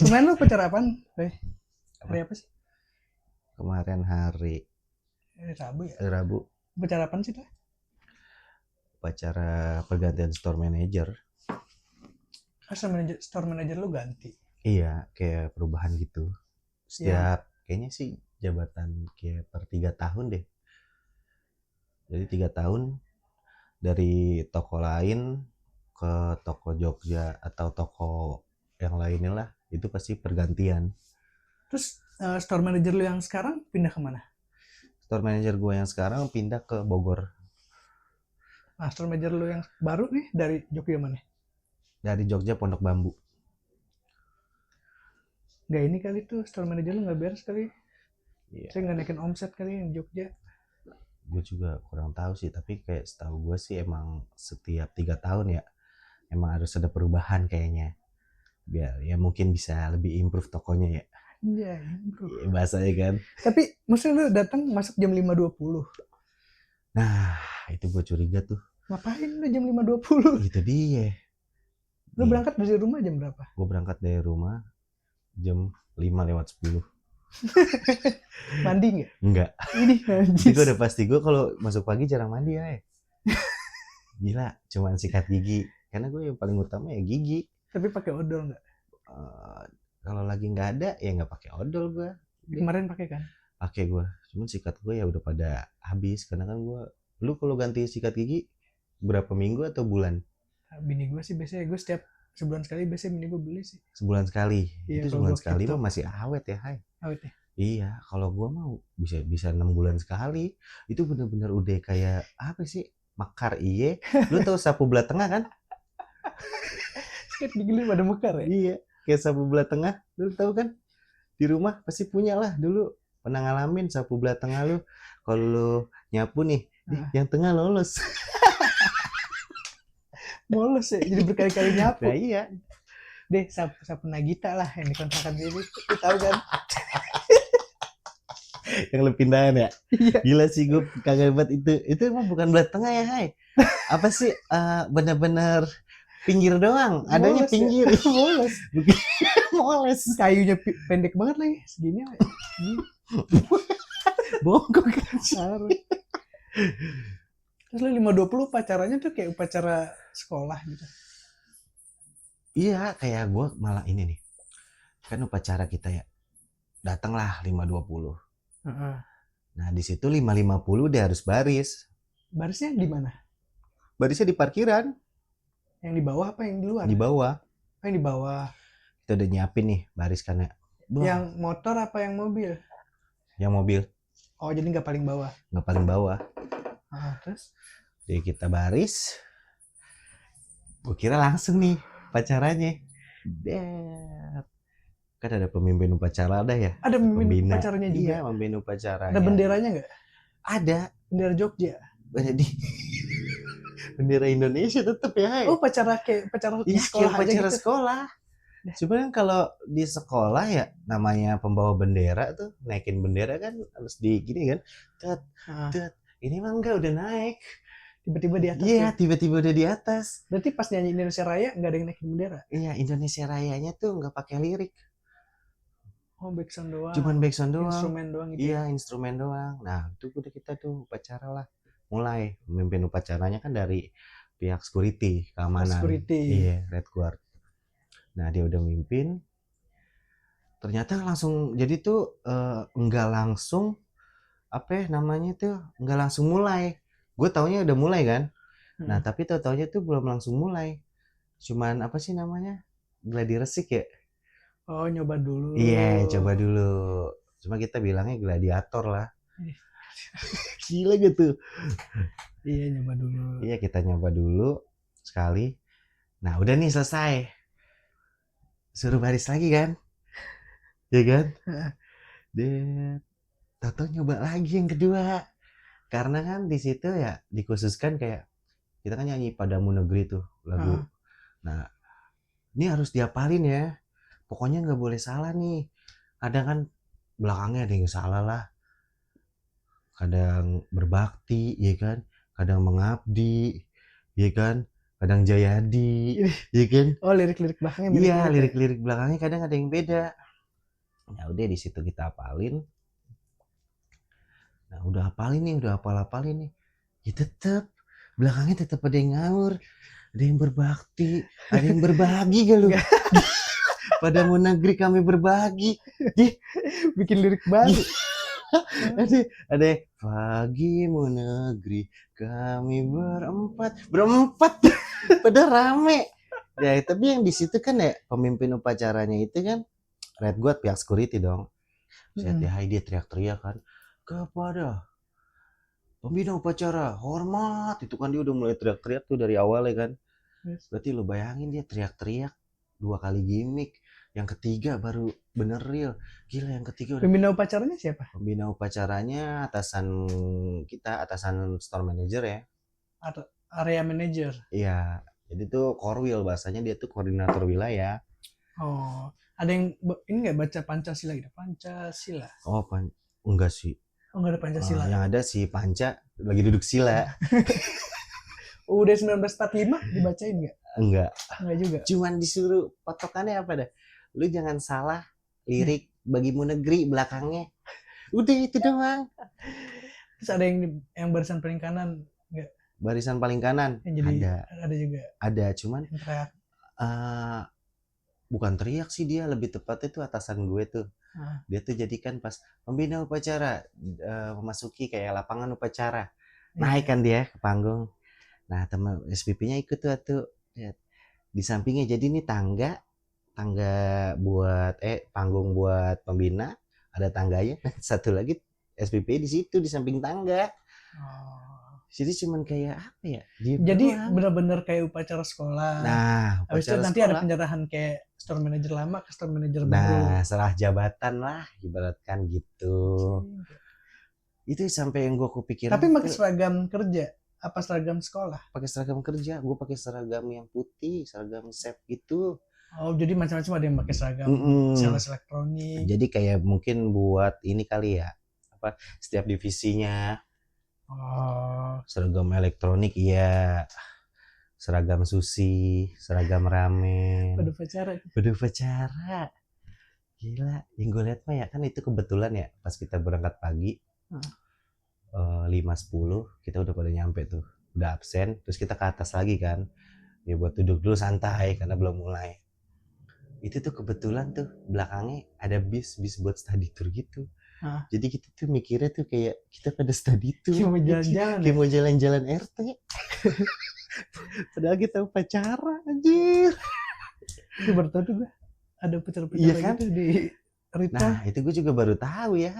Kemarin lu upacara apaan? Hari Apa? apa sih? Kemarin hari Rabu ya? Rabu, Upacara apaan sih tuh? upacara pergantian store manager. Store manager lu ganti. Iya, kayak perubahan gitu. Yang Setiap kayaknya sih jabatan kayak per 3 tahun deh. Jadi 3 tahun dari toko lain ke toko Jogja atau toko yang lainnya lah, itu pasti pergantian. terus store manager lu yang sekarang pindah kemana? Store manager gue yang sekarang pindah ke Bogor. Nah, store manager lu yang baru nih dari Jogja mana? Dari Jogja Pondok Bambu. Gak ini kali tuh store manager lu nggak beres kali. Iya, Saya nggak naikin omset kali yang Jogja. gue juga kurang tahu sih, tapi kayak setahu gue sih emang setiap 3 tahun ya emang harus ada perubahan kayaknya, biar ya mungkin bisa lebih improve tokonya ya. Iya, bro. Iya, bahasanya kan. Tapi maksudnya lu datang masuk jam 5.20. Nah, itu gue curiga tuh. Ngapain lu jam 5.20? Itu dia. Lu Nih, berangkat dari rumah jam berapa? gue berangkat dari rumah jam 5:10. Mandi nggak? Enggak. Ini Itu gue najis. udah pasti, gue kalau masuk pagi jarang mandi ya. Gila, cuman sikat gigi. Karena gue yang paling utama ya gigi. Tapi pakai odol nggak? Eh, kalau lagi nggak ada ya nggak pakai odol gue. Kemarin pakai kan? Pakai gue. Cuman sikat gue ya udah pada habis karena kan gue. Lu kalau ganti sikat gigi berapa minggu atau bulan? Bini gue sih biasanya gue setiap sebulan sekali biasanya bini gue beli sih. Sebulan sekali. Iya, Itu kalau sebulan gue sekali keep mah masih awet ya, hai. awet ya. Iya, kalau gua mau bisa bisa 6 bulan sekali. Itu bener-bener udah kayak apa sih? Mekar iye. Lu tahu sapu belah tengah kan? Sikat gigi lu pada mekar ya. Iya, kayak sapu belah tengah. Lu tahu kan? Di rumah pasti punya lah dulu. Pernah ngalamin sapu belah tengah lu. Kalau lu nyapu nih, Nah, yang tengah lolos. bolos ya. Jadi berkali-kali nyapu. Nah iya, Deh, sapu Nagita lah yang dikontrakan sini. Lu tahu kan? yang lu pindahan ya. Iya. Gila sih gue kagak banget itu. Itu emang bukan belah tengah ya, hai. Apa sih? Bener-bener pinggir doang. Adanya Bolos ya. pinggir. Bolos. Moles. Kayunya pendek banget lagi. Segini. Bongkok. Harus. Terus lu 5.20 pacaranya tuh kayak upacara sekolah gitu. Iya, kayak gue malah ini nih. Kan upacara kita ya. Datanglah 5:20. Heeh. Nah, di situ 5:50 dia harus baris. Barisnya di mana? Barisnya di parkiran, Yang di bawah apa yang di luar? di bawah. Oh, yang di bawah. Kita udah nyiapin nih baris karena Yang motor apa yang mobil? yang mobil Oh, jadi nggak paling bawah. nggak paling bawah. Terus? Jadi kita baris. Gue kira langsung nih pacarannya. Bet. Kan ada pemimpin upacara ada ya. Ada pemimpin Pembina. upacaranya juga. Iya, pemimpin upacaranya. Ada benderanya nggak? Ada. Bendera Jogja. Jadi bendera Indonesia tetap ya. Hai. Oh, upacara kayak upacara Iya, sekolah kayak aja upacara gitu. sekolah. Cuman kan kalau di sekolah ya namanya pembawa bendera tuh naikin bendera kan harus di gini kan. Tet, tet. Ini mah enggak udah naik. Tiba-tiba di atas. Iya, Ya? tiba-tiba udah di atas. Berarti pas nyanyi Indonesia Raya nggak ada yang naikin bendera. Iya, Indonesia Rayanya tuh nggak pakai lirik. Oh, backsound doang. Cuman backsound doang. Instrumen doang gitu. Iya, instrumen doang. Nah, itu udah kita tuh upacara lah. Mulai memimpin upacaranya kan dari pihak security, keamanan. Security. Iya, Red Guard. Nah, dia udah mimpin. Ternyata langsung jadi tuh enggak langsung apa ya namanya tuh enggak langsung mulai. Gue taunya udah mulai kan. Nah, tapi taunya tuh belum langsung mulai. Cuman apa sih namanya? Gladi resik ya? Oh, nyoba dulu. Iya, coba dulu. Cuma kita bilangnya gladiator lah. Gila gitu. Iya, nyoba dulu. Iya, kita nyoba dulu sekali. Nah, udah nih selesai. Suruh baris lagi kan? Ya kan? Dan tato nyoba lagi yang kedua. Karena kan di situ ya dikhususkan kayak kita kan nyanyi Padamu Negeri tuh lagu. Nah, ini harus diapalin ya. Pokoknya nggak boleh salah nih. Kadang kan belakangnya ada yang salah lah. Kadang berbakti, ya kan? Kadang mengabdi, ya kan? kadang Jayadi, ya kan? Oh, lirik-lirik belakangnya Iya, mirip-mirip ya? lirik-lirik belakangnya kadang ada yang beda. Ya udah di situ kita hafalin. Nah, udah hafalin nih, udah hafalin nih. Ya tetep belakangnya tetap ada yang ngawur, ada yang berbakti, ada yang berbagi gak lu? Pada mau negeri kami berbagi. Bikin lirik baru. Ada pagi mau negeri kami berempat pada rame. Ya tapi yang di situ kan ya pemimpin upacaranya itu kan Red Guard pihak security dong. Saya dia teriak-teriak kan kepada pembina upacara hormat, itu kan dia udah mulai teriak-teriak tuh dari awal ya kan. Berarti lu bayangin dia teriak-teriak 2 kali gimmick, yang ketiga baru bener real. Gila, yang ketiga udah. Pembina upacaranya siapa? Pembina upacaranya atasan kita, atasan store manager ya. Atau area manager? Iya, jadi tuh Korwil bahasanya, dia tuh koordinator wilayah. Oh, ada yang ini nggak baca Pancasila gitu? Pancasila? Oh, enggak sih. Oh, nggak ada Pancasila. Yang ada si Panca lagi duduk sila. Udah 1945 dibacain nggak? Enggak juga. Cuman disuruh patokannya apa dah? Lu jangan salah lirik bagimu negeri belakangnya. Udah itu doang. Terus ada yang barisan paling kanan nggak? Barisan paling kanan jadi ada juga. Ada, cuman bukan teriak sih, dia lebih tepatnya tuh atasan gue tuh. Dia tuh jadikan pas pembina upacara memasuki kayak lapangan upacara, naik kan dia ke panggung. Nah teman SPP-nya ikut tuh di sampingnya, jadi ini tangga buat panggung buat pembina, ada tangganya. Satu lagi SPP di situ di samping tangga. Jadi cuman kayak apa ya? Jadi benar-benar kayak upacara sekolah. Nah, habis itu nanti ada penjarahan kayak store manager lama ke store manager baru. Nah, serah jabatan lah, ibaratkan gitu. Itu sampai yang gue kepikiran. Tapi pakai seragam kerja apa seragam sekolah? Pakai seragam kerja. Gue pakai seragam yang putih, seragam chef gitu. Oh, jadi macam-macam ada yang pakai seragam sales elektronik. Jadi kayak mungkin buat ini kali ya, apa setiap divisinya. Seragam elektronik iya, seragam sushi, seragam ramen. Pada upacara. Gila, yang gue lihat mah ya kan itu kebetulan ya pas kita berangkat pagi 5.10 kita udah pada nyampe tuh, udah absen, terus kita ke atas lagi kan, ya buat duduk dulu santai karena belum mulai. Itu tuh kebetulan tuh belakangnya ada bis buat study tour gitu. Jadi kita tuh mikirnya tuh kayak kita pada study tour, kayak mau jalan-jalan, kayak mau jalan-jalan RT. Padahal kita upacara anjir. Itu baru tahu tuh gue ada upacara-upacara iya kan? gitu di Rita. Nah itu gue juga baru tahu ya,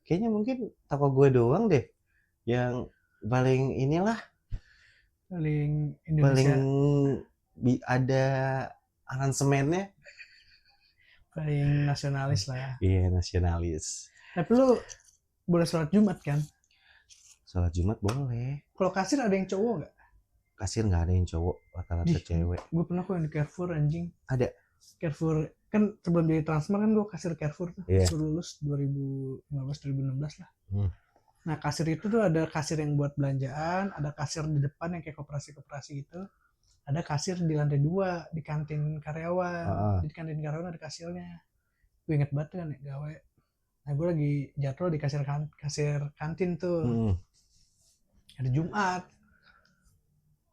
kayaknya mungkin toko gue doang deh yang paling inilah, paling Indonesia, paling ada aransemennya, paling nasionalis lah ya. Iya, nasionalis. Tapi lu boleh sholat Jumat kan? Sholat Jumat boleh. Kalau kasir ada yang cowok nggak? Kasir nggak ada yang cowok, rata-rata cewek. Gue pernah kok yang di Carrefour anjing. Ada. Carrefour kan sebelum jadi Transmart kan gue kasir Carrefour tuh. Lulus 2015-2016 lah. Nah kasir itu tuh ada kasir yang buat belanjaan, ada kasir di depan yang kayak koperasi-koperasi gitu. Ada kasir di lantai 2 di kantin karyawan. Di kantin karyawan ada kasirnya. Gue inget banget kan ya gawe. Nah gue lagi jadwal di kasir kantin tuh. Hari Jumat.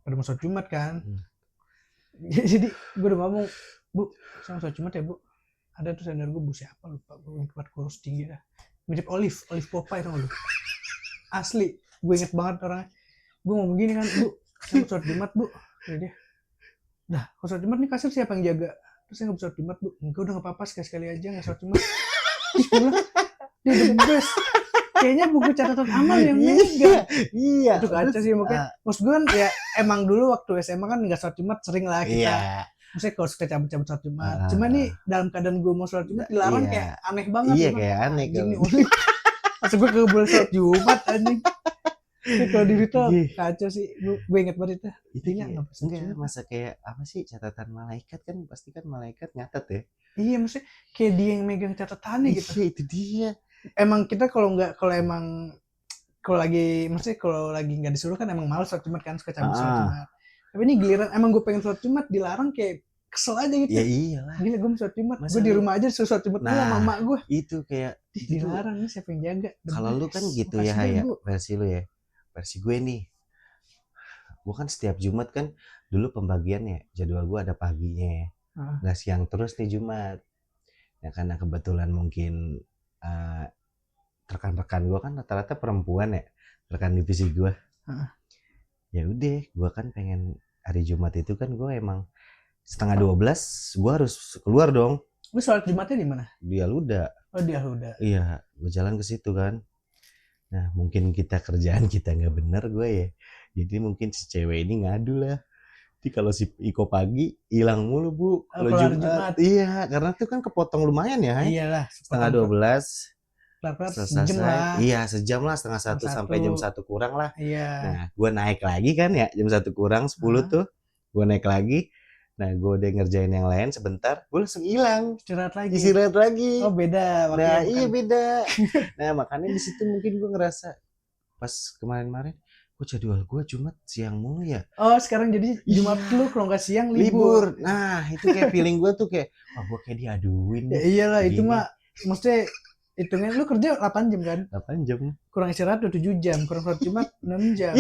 Pada mau sholat Jumat kan. Jadi gue udah ngomong, Bu, saya mau sholat Jumat ya Bu. Ada tuh senior gue, Bu siapa lupa. Gue yang tempat kurus tinggi dah. Mirip Olive Popeye tau gak lu. Asli, gue inget banget orangnya. Gue ngomong gini kan, Bu, saya mau sholat Jumat Bu. Kata dia. Nah, kalau sholat Jumat nih kasir siapa yang jaga? Terus saya gak bisa sholat Jumat Bu. Enggak, udah gak apa-apa, sekali-sekali aja gak sholat Jumat. Terus gue bilang, dia the best. Kayaknya buku catatan amal yang megang. Iya. Itu kaca sih makanya. Maksud gue kan ya emang dulu waktu SMA kan gak sholat Jumat sering lah kita. Maksudnya kalau suka cabut-cabut sholat Jumat. Cuma nih dalam keadaan gue mau sholat Jumat dilarang kayak aneh banget. Iya kayak aneh. Maksud gue gak boleh sholat Jumat anjing. Kalau di Rito kacau sih, gue inget banget itu. Intinya enggak masa kayak apa sih catatan malaikat kan, pasti kan malaikat nyatet ya. Iya maksudnya kayak dia yang megang catatannya gitu. Iya itu dia. Emang kita kalau lagi maksudnya kalau lagi nggak disuruh kan emang malas sholat Jumat kan, suka cabut sholat Jumat. Tapi ini giliran emang gue pengen sholat Jumat dilarang, kayak kesel aja gitu. Ya iyalah. Gila gue mau sholat Jumat, Masa gue di lu- rumah aja disuruh sholat Jumat sama mak gue. Itu kayak itu Dilarang nih, siapa yang jaga? kalau lu kan gitu ya, ya versi lu ya. Versi gue nih, gue kan setiap Jumat kan dulu pembagiannya jadwal gue ada paginya, nggak siang terus nih Jumat. Ya karena kebetulan mungkin rekan-rekan gue kan rata-rata perempuan ya, rekan divisi gue. Ya udah, gue kan pengen hari Jumat itu kan gue emang 11:30 gue harus keluar dong. Lu sholat Jumatnya di mana? Di Aluda. Oh di Aluda. Iya, gue jalan ke situ kan. Nah mungkin kerjaan kita nggak bener gue ya. Jadi mungkin si cewek ini ngadu lah. Jadi kalau si Iko pagi hilang mulu bu. Kalau Jumat. Iya, karena itu kan kepotong lumayan ya. Iyalah. 11:30. Sejam lah. Iya, sejam lah, 1:30 sampai jam 1 kurang lah. Iya. Nah, gue naik lagi kan ya, jam 1 kurang 10 tuh. Gue naik lagi. Nah, gue udah ngerjain yang lain sebentar, gue langsung hilang. Istirahat lagi. Oh, beda. Nah, iya beda. Nah, makanya di situ mungkin gue ngerasa pas kemarin-kemarin, gue jadwal gue Jumat siang mulu ya. Oh, sekarang jadi Jumat lu kalau nggak siang libur. Nah, itu kayak feeling gue tuh kayak, gue kayak diaduin. Ya iyalah, itu mah maksudnya hitungnya lu kerja 8 jam kan? 8 jam. Kurang istirahat 7 jam, kurang sholat Jumat 6 jam.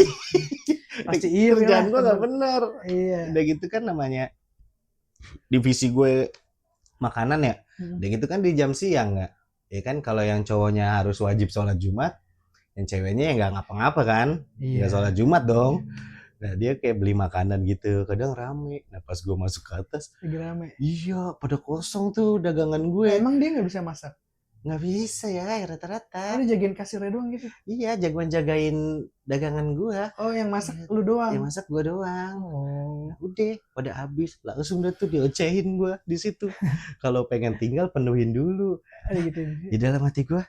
Pasti iri lah. Kerjaan gue gak bener. Iya. Udah gitu kan namanya divisi gue makanan ya. Udah gitu kan di jam siang gak? Ya kan kalau yang cowoknya harus wajib sholat Jumat, yang ceweknya ya gak ngapa-ngapa kan? Iya. Gak sholat Jumat dong. Nah dia kayak beli makanan gitu, kadang rame. Nah pas gue masuk ke atas, lagi rame. Iya, pada kosong tuh dagangan gue. Emang dia gak bisa masak? Nggak bisa ya rata-rata. Dia jagain kasirnya doang gitu? Iya, jagoan jagain dagangan gua. Oh, yang masak lu doang? Yang masak gua doang. Oh. Nah, udah pada habis, langsung udah tuh diocehin gua di situ. Kalau pengen tinggal penuhin dulu. Gitu. Di dalam hati gua,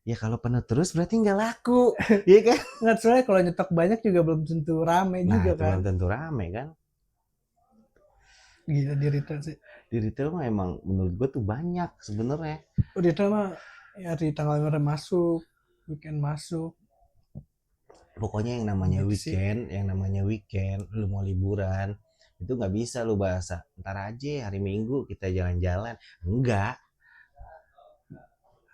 ya kalau penuh terus berarti nggak laku, iya kan? Nggak, soalnya kalau nyetok banyak juga belum tentu rame juga kan? Belum tentu rame kan? Gila di retail sih. Di retail mah emang menurut gue tuh banyak sebenarnya. Di retail mah ya di tanggal merah masuk, weekend masuk. Pokoknya yang namanya weekend, lu mau liburan itu nggak bisa lu bahasa ntar aja hari Minggu kita jalan-jalan. Enggak.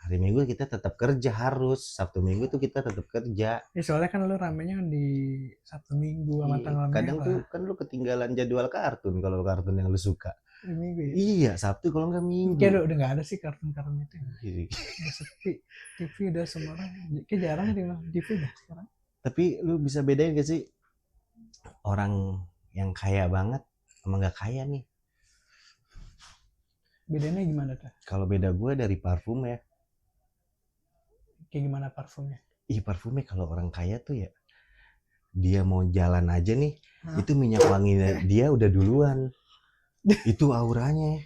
Hari Minggu kita tetap kerja harus. Sabtu Minggu tuh kita tetap kerja. Ya soalnya kan lu ramenya di Sabtu Minggu sama tanggal merah. Kadang tuh kan lu ketinggalan jadwal kartun kalau kartun yang lu suka. Minggu ya? Iya, Sabtu kalau nggak Minggu. Kayak udah nggak ada sih kartun-kartun itu. Udah sepi. TV udah semua orang. Kayak jarang nih TV udah sekarang. Tapi lu bisa bedain gak sih orang yang kaya banget sama nggak kaya nih? Bedanya gimana tuh? Kalau beda gue dari parfum ya. Kayak gimana parfumnya? Parfumnya kalau orang kaya tuh ya, dia mau jalan aja nih, itu minyak wangi dia udah duluan. Itu auranya.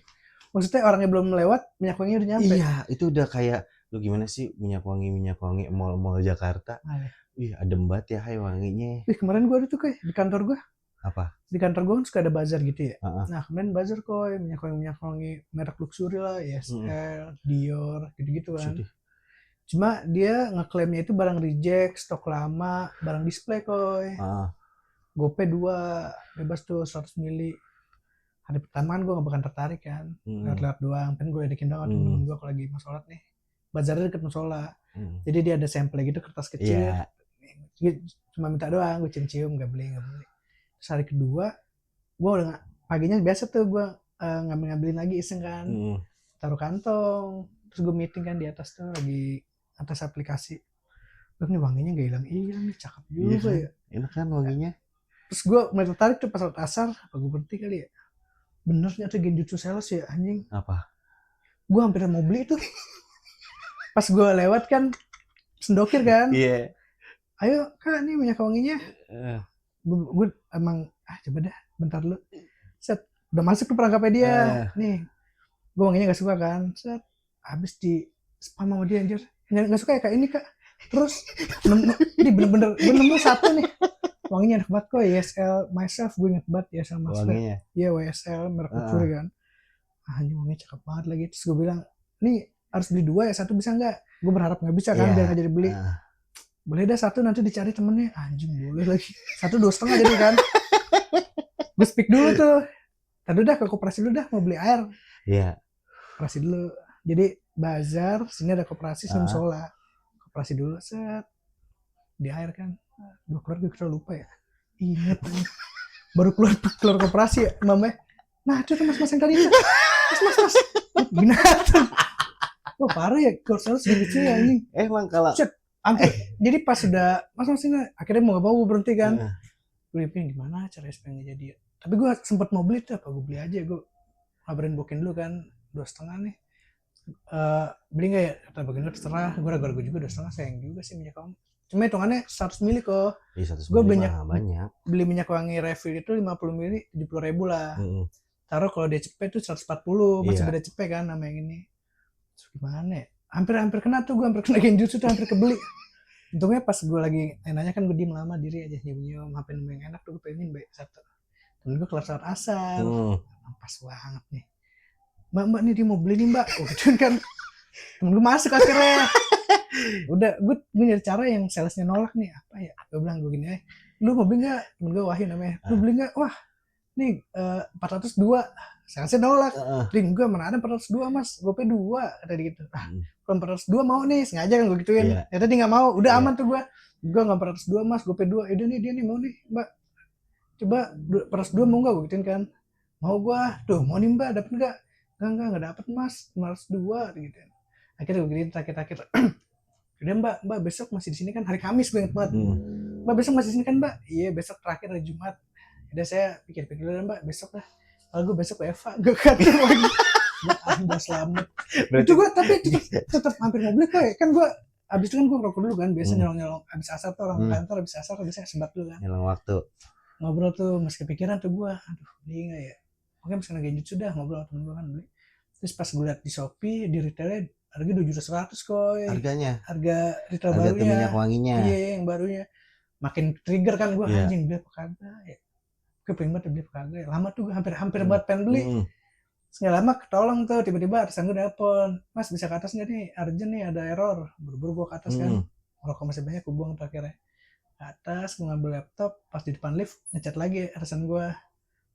Maksudnya orangnya belum lewat, minyak wangi udah nyampe? Iya, itu udah kayak, lu gimana sih minyak wangi mall Jakarta. Adem banget ya hai wanginya. Kemarin gue ada tuh kayak di kantor gue. Apa? Di kantor gue kan suka ada bazar gitu ya. Nah kemarin bazar kok minyak wangi merek luxury lah, YSL, Dior, gitu-gitu kan. Cuma dia ngeklaimnya itu barang reject, stok lama, barang display koy. Gope 2, bebas tuh 100 mili. Hari pertama kan gue gak bakal tertarik kan. Lewat doang, pengen gue ledekin doang temen gue kalau lagi mau sholat nih. Bazarnya deket musola. Jadi dia ada sampel gitu, kertas kecil. Cuma minta doang, gue cium-cium, gak beli. Terus hari kedua, gue udah paginya biasa tuh gue ngambil-ngambilin lagi iseng kan. Taruh kantong. Terus gue meeting kan di atas tuh lagi atas aplikasi. Loh ini wanginya gak hilang-hilang nih, cakep juga ya. Enak kan wanginya. Terus gue mulai tertarik tuh pas saat asar, apa gue berhenti kali ya. Bener ternyata genjutsu sales ya anjing. Apa? Gue hampir mau beli tuh. Pas gue lewat kan, sendokir kan. Iya. Ayo kak nih minyak wanginya. Gue emang, coba dah bentar dulu. Set, udah masuk ke perangkapnya dia. Nih, gue wanginya gak suka kan. Set, habis di spam sama dia anjir. Gak suka ya kak ini kak. Terus ini bener-bener gue nemu satu nih. Wanginya enak banget kok, YSL myself, gue inget banget YSL myself. Wanginya? Iya YSL merek luxury kan. Ini wanginya cakep banget lagi. Terus gue bilang, nih harus beli 2 ya, 1 bisa nggak? Gue berharap nggak bisa kan, biar nggak jadi beli. Boleh dah 1 nanti dicari temennya. Anjing boleh lagi. 1 2,5 jadi kan. Gue speak dulu tuh. Tadi udah ke koperasi dulu dah mau beli air. Iya. Koperasi dulu. Jadi bazar, sini ada koperasi, sini musola. Koperasi dulu, set. Di air kan. Gue kira lupa ya. Ingat. Baru keluar koperasi ya, mamanya. Nah, itu tuh mas-mas yang tadi itu. Mas. Binatang. Wah, parah ya. Kalau segitu ya anjing. Emang kalau jadi pas sudah mas-mas ini akhirnya mau gak mau gue berhenti kan. Gue pikir gimana cara supaya nggak jadi ya. Tapi gue sempet mau beli tuh, apa gue beli aja, gue kabarin Bokin dulu kan 2,5 nih. Beli nggak ya? Kata Bokin dulu terserah. Gue ragu-ragu juga 2,5 sayang juga sih minyak wangi. Cuma hitungannya 100 mili kok. Gue banyak. Beli minyak wangi refill itu 50 mili 70.000 lah. Taruh kalau dia cepet tuh 140, masih beda cepet kan sama yang ini. Terus gimana ya? Hampir kena tuh, gue hampir kena genjutsu tuh, hampir kebeli. Untungnya pas gue lagi nanya kan gue diem lama diri aja nyium-nyium HP nemu yang enak tuh, gue pengen baik satu. Dan gue kelar saat asar, pas banget nih. Mbak nih dia mau beli nih mbak, gitu kan. Temen gue masuk akhirnya. Udah gue nyari cara yang salesnya nolak nih, apa ya? Gue bilang gue gini, lu mau beli nggak? Temen gue Wahyu namanya, lu beli nggak? Wah, nih 402. Salesnya nolak. Ring gue mana ada 402 mas, gue pe 2 kata dia gitu. Kalau 402 mau nih, sengaja kan gue gituin. Ya tadi nggak mau, udah aman tuh gue nggak 402 mas, gue pe 2. Udah nih dia nih mau nih mbak, coba 402 mau nggak, gue gituin kan. Mau gue tuh, mau nih mbak, dapet nggak dapet mas, 502 gitu. Akhirnya gue gituin terakhir udah mbak besok masih di sini kan, hari Kamis gue inget banget. Mbak besok masih di sini kan mbak? Iya besok terakhir hari Jumat. Udah saya pikir-pikir dulu mbak, besok lah. Kalau gue besok ke Eva, gue kantor lagi. Gue selamat. Itu gue tapi tetap hampir mau beli kok ya. Kan gue abis itu kan gue ngerokok dulu kan. Biasa nyolong abis asar tuh orang kantor abis asar biasanya sebat dulu kan. Nyolong waktu. Ngobrol tuh masih kepikiran tuh gue. Aduh beli gak ya? Oke misalnya genjutsu dah ngobrol sama temen gue kan beli. Terus pas gue liat di Shopee di retailnya harga 2.100.000 koy. Harganya? Harga retail barunya. Minyak wanginya. Iya yang barunya. Makin trigger kan gue anjing beli apa kagak ya. Gue pengen banget beli kagak ya. Lama tuh gue hampir buat pengen beli. Nggak lama ketolong tuh, tiba-tiba atasan gue nelpon, mas bisa ke atas nggak nih, urgent nih ada error. Buru-buru gue ke atas kan, rokok masih banyak gue buang terakhirnya. Ke atas gue ngambil laptop, pas di depan lift ngechat lagi atasan gue,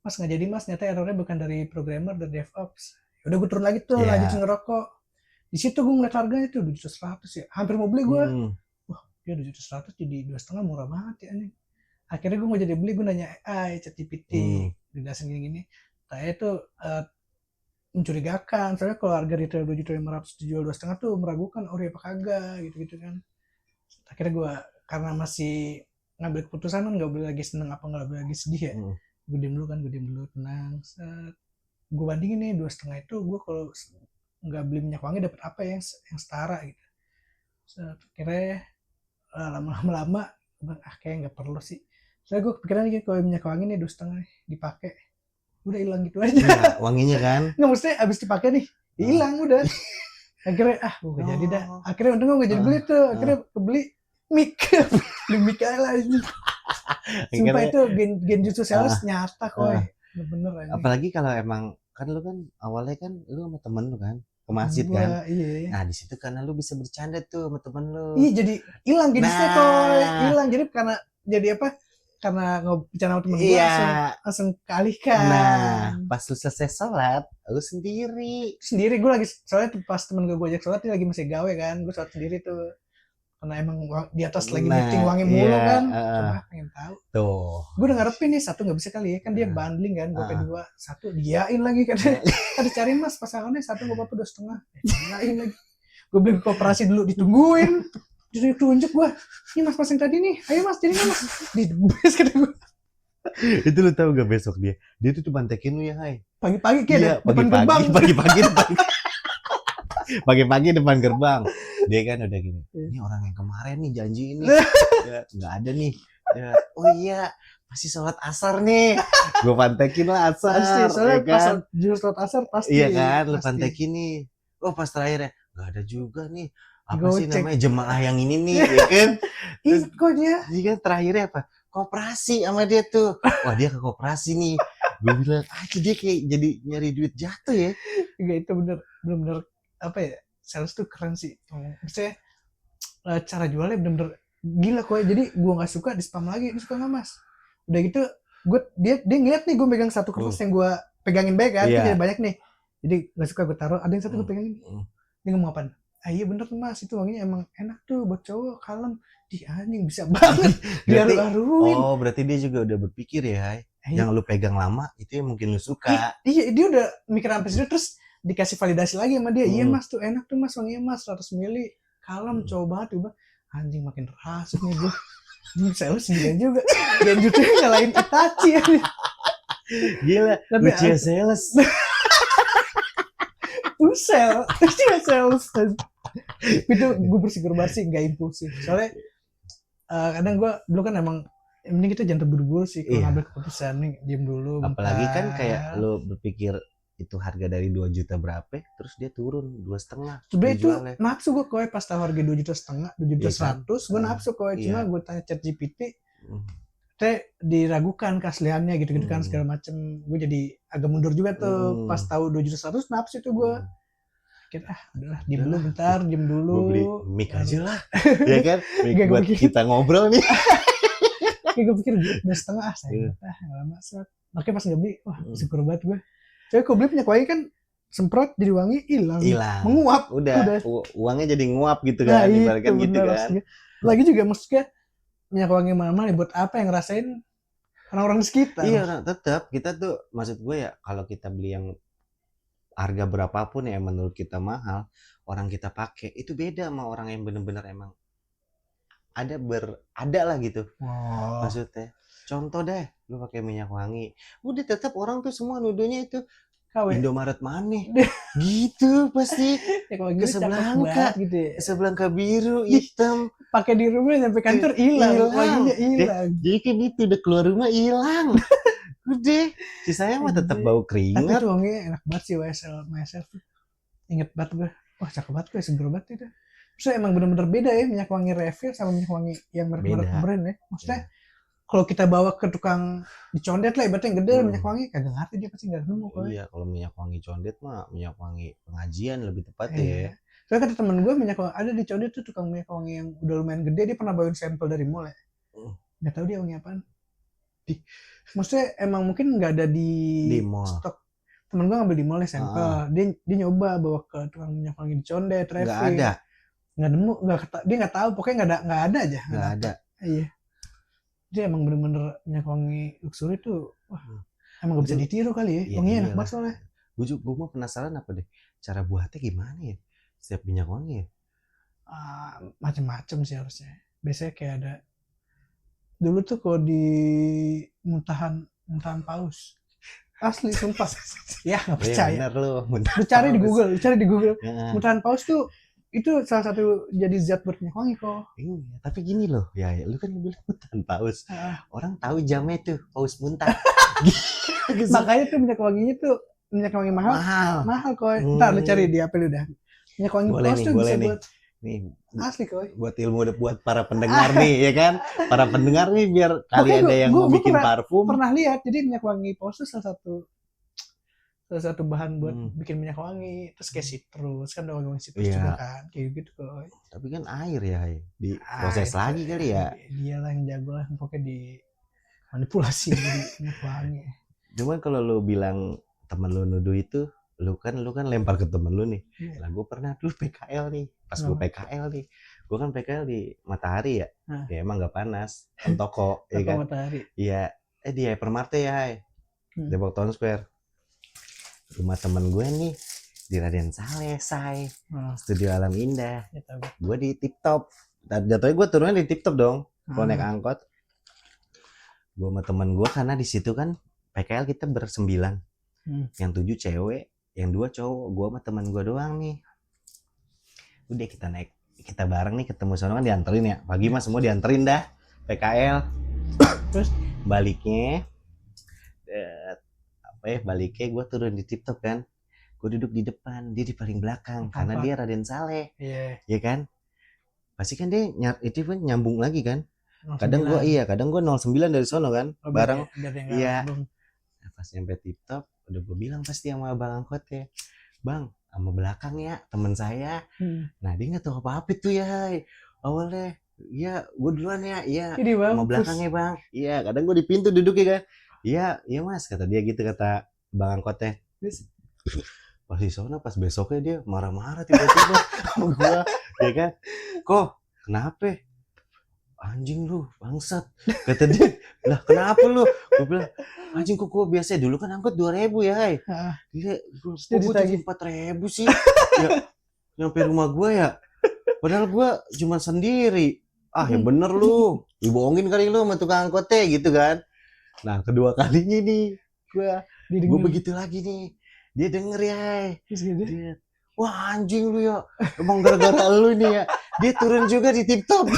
mas nggak jadi mas, ternyata errornya bukan dari programmer, dari DevOps. Udah gue turun lagi tuh, lanjut ngerokok. Di situ gue ngeliat harganya tuh 2.100 ya, hampir mau beli gue. Wah dia 2.100 jadi 2,5 murah banget ya nih. Akhirnya gue mau jadi beli, gue nanya AI, ChatGPT, dijelasin gini-gini. Saya tuh mencurigakan, soalnya kalau harga retail 2.500.000 dijual 2,5 tuh meragukan, ori apa kagak, gitu-gitu kan. Akhirnya gue, karena masih ngambil keputusan kan, gak boleh lagi seneng apa gak boleh lagi sedih ya. Gue diem dulu, tenang. Gue bandingin nih, 2,5 itu gue kalau gak beli minyak wangi dapat apa yang setara gitu. Akhirnya lama-lama kayaknya gak perlu sih. Soalnya gue kepikiran lagi kalau minyak wangi nih 2,5 dipakai, udah hilang gitu aja. Ya, wanginya kan? Nggak mesti abis dipakai nih, hilang udah. Akhirnya gue gak jadi dah. Akhirnya untung gue gak jadi beli tuh. Akhirnya kebeli mic, beli mic aja lah ini. Sumpah itu genjutsu sales nyata koy, bener aja. Apalagi kalau emang kan lu kan awalnya kan lu sama temen lu kan ke masjid kan. Iya. Nah di situ karena lu bisa bercanda tuh sama temen lu. Iya jadi hilang genjutsunya koy, hilang. Jadi karena jadi apa? Karena bicara sama temen gue langsung kealihkan. Nah pas lu selesai sholat lu sendiri gue lagi, soalnya pas temen gue ajak sholat dia lagi masih gawe kan, gue sholat sendiri tuh karena emang di atas lagi meeting wangi mulu kan. Coba pengen tahu tuh, gue udah ngarepin nih satu gak bisa kali ya, kan dia bundling kan, gue P2 satu diain lagi katanya. Ada cari mas pasangannya satu gak apa-apa 2,5, diain lagi. Gue beli koperasi dulu, ditungguin, ditunjuk gue, ini mas yang tadi nih, ayo mas jadi mas, di bes kata gue. Itu lu tahu gak besok dia tuh cuma tekin lu ya Hai pagi-pagi kayak pagi-pagi depan gerbang dia kan udah gini, ini orang yang kemarin nih janji ini ya, nggak ada nih ya, oh iya pasti sholat asar nih, gue pantekin lah asar pasti, soalnya ya kan? Pas jurus sholat asar pasti iya kan, lu pantekin nih, oh pas terakhir ya nggak ada juga nih, apa sih namanya jemaah yang ini nih ya kan. Terus kok dia kan terakhirnya apa, koperasi sama dia tuh, wah dia ke koperasi nih, gue bilang itu dia kayak jadi nyari duit jatuh ya. Enggak, itu bener-bener apa ya, sales tuh keren sih, maksudnya cara jualnya bener-bener gila kok. Jadi gue nggak suka di spam lagi, lu suka nggak mas, udah gitu dia ngeliat nih gue megang satu kertas yang gue pegangin baik kan, Iya. jadi banyak nih. Jadi gak suka gue taruh, ada yang satu gue pegangin. Dia ngomong apaan? Iya bener mas, itu wanginya emang enak tuh buat cowok, kalem. Di anjing bisa banget diaru-aruin. Oh berarti dia juga udah berpikir ya, yang lu pegang lama itu yang mungkin lu suka. Iya dia udah mikir sampai situ, terus dikasih validasi lagi sama dia. Iya mas tuh enak tuh mas, wanginya mas 100 mili, kalem, cowok banget tuh. Anjing makin rasuk nih gue. Sales gila juga. Genjutnya ngalahin Itachi ya. Gila, lucu sales. Sales. Itu gue bersyukur banget sih gak impulsif. Soalnya kadang gue dulu kan emang mending kita jangan terburu-buru sih kalau ngambil keputusan nih, diem dulu. Apalagi kan kayak lo berpikir itu harga dari 2 juta berapa, terus dia turun 2,5. Sebenernya itu nafsu gue koy pas tahu harga 2,5 juta, 2 juta 100, gue nafsu koy. Cuma gue tanya ChatGPT, diragukan keasliannya gitu-gitu kan segala macem. Gue jadi agak mundur juga tuh pas tahu 2 juta 100, nafsu itu gue. Kira udahlah diem dulu bentar, diem dulu. Gue beli mic aja lah, ya kan? Mic buat kita ngobrol nih. Gue pikir 2,5 saya nggak lama set. Makanya pas nggak beli, wah syukur banget gue. Soalnya gue beli minyak wangi kan semprot jadi wangi hilang, menguap. Udah. Uangnya jadi nguap gitu kan, ibaratkan gitu kan. Maksudnya. Lagi juga maksudnya minyak wangi mahal buat apa yang ngerasain orang-orang di sekitar. Iya, tetap kita tuh, maksud gue ya, kalau kita beli yang harga berapapun ya menurut kita mahal, orang kita pakai itu beda sama orang yang bener-bener emang ada lah gitu. Maksudnya contoh deh, lu pakai minyak wangi, udah tetap orang tuh semua nuduhnya itu Indomaret mana gitu pasti. Casablanca gitu ya? Casablanca biru hitam pakai di rumah sampai kantor hilang. Jadi kayak gitu, udah keluar rumah hilang. Udah, sisanya mah tetap bau keringat. Tapi itu wanginya enak banget sih, YSL tuh. Ingat banget gue. Wah cakep banget gue, seger banget itu. Maksudnya emang bener-bener beda ya minyak wangi refill sama minyak wangi yang merek-merek brand ya. Maksudnya kalau kita bawa ke tukang dicondet lah, ibaratnya yang gede minyak wangi, kagak ngerti dia pasti nggak nemu. Iya, kalau minyak wangi condet mah minyak wangi pengajian lebih tepat ya. Soalnya kata temen gue minyak wangi ada di condet tuh, tukang minyak wangi yang udah lumayan gede, dia pernah bawain sampel dari mall ya. Nggak tahu dia wangi apaan. Maksudnya emang mungkin nggak ada di stok. Temen gue ngambil di mall nih sampel, dia nyoba bawa ke tukang minyak wangi di condet, nggak ada, nggak nemu, dia nggak tahu, pokoknya nggak ada aja. Nggak ada. Iya. Dia emang bener-bener minyak wangi luxury tuh, wah emang gak bisa ditiru kali ya, wanginya enak banget soalnya. Gue mau penasaran apa deh, cara buatnya gimana ya setiap minyak wangi ya? Macem-macem sih harusnya. Biasanya kayak ada dulu tuh kalau di muntahan paus, asli sumpah ya nggak percaya. Bener lu cari di Google muntahan paus tuh itu salah satu jadi zat buat minyak wangi kok. Iya, tapi gini loh ya, lu kan bilang muntahan paus, orang tahu jamnya tuh paus muntah. Makanya tuh minyak wanginya tuh minyak wangi mahal kok. Ntar lu cari di apa lu dah minyak wangi paus tuh bisa buat nih asli koi, buat ilmu buat para pendengar nih ya kan, para pendengar nih biar kali ada yang mau bikin parfum. Pernah lihat, jadi minyak wangi paus itu salah satu bahan buat bikin minyak wangi. Terus kayak citrus kan, ada wangi citrus juga kan, kayak gitu koi. Tapi kan air ya di proses lagi kali ya. Dia lah yang jago lah pokoknya di manipulasi jadi minyak wangi. Cuman kalau lu bilang temen lu nuduh itu, lu kan lempar ke temen lu nih. Lah gue pernah dulu PKL nih, pas gue PKL nih, gue kan PKL di Matahari ya, ya emang gak panas, kan toko, ya kan, iya, di Hypermart ya, Depok Town Square, rumah temen gue nih di Raden Saleh, Studio Alam Indah, gue di Tip Top, jatuhnya gue turunnya di Tip Top dong, kalau naik angkot, gue sama temen gue karena di situ kan PKL kita bersembilan, yang 7 cewek, yang 2 cowok, gue sama teman gue doang nih. Udah kita bareng nih ketemu sono kan, dianterin ya. Pagi mah semua dianterin dah PKL. Terus baliknya baliknya gue turun di Tip Top kan. Gue duduk di depan, dia di paling belakang karena dia Raden Saleh. Iya kan? Pasti kan dia itu kan nyambung lagi kan. Kadang gue 09 dari sono kan, bareng. Iya. Pas nyampe Tip Top, udah gue bilang pasti sama abang angkotnya, bang sama belakang ya temen saya. Nah dia nggak tahu apa tuh ya awalnya, iya gue duluan ya, iya sama belakangnya bang, iya kadang gue di pintu duduk ya kan, Iya mas, kata dia gitu, kata bang angkotnya. Terus pas di sana, pas besoknya dia marah-marah tiba-tiba sama gua, ya kan, kok kenapa, anjing lu bangsat, kata dia. Lah kenapa lu, gua bilang anjing kok gua biasa dulu kan angkot 2.000 ya, dia kok gua jadi 4.000 sih, ya nyampe rumah gua ya, padahal gua cuma sendiri. Ya bener lu, dibohongin kali lu sama tukang angkotnya gitu kan. Nah kedua kalinya nih gue begitu lagi nih, dia denger ya, dia, wah anjing lu ya, emang gara-gara lu nih ya, dia turun juga di TikTok.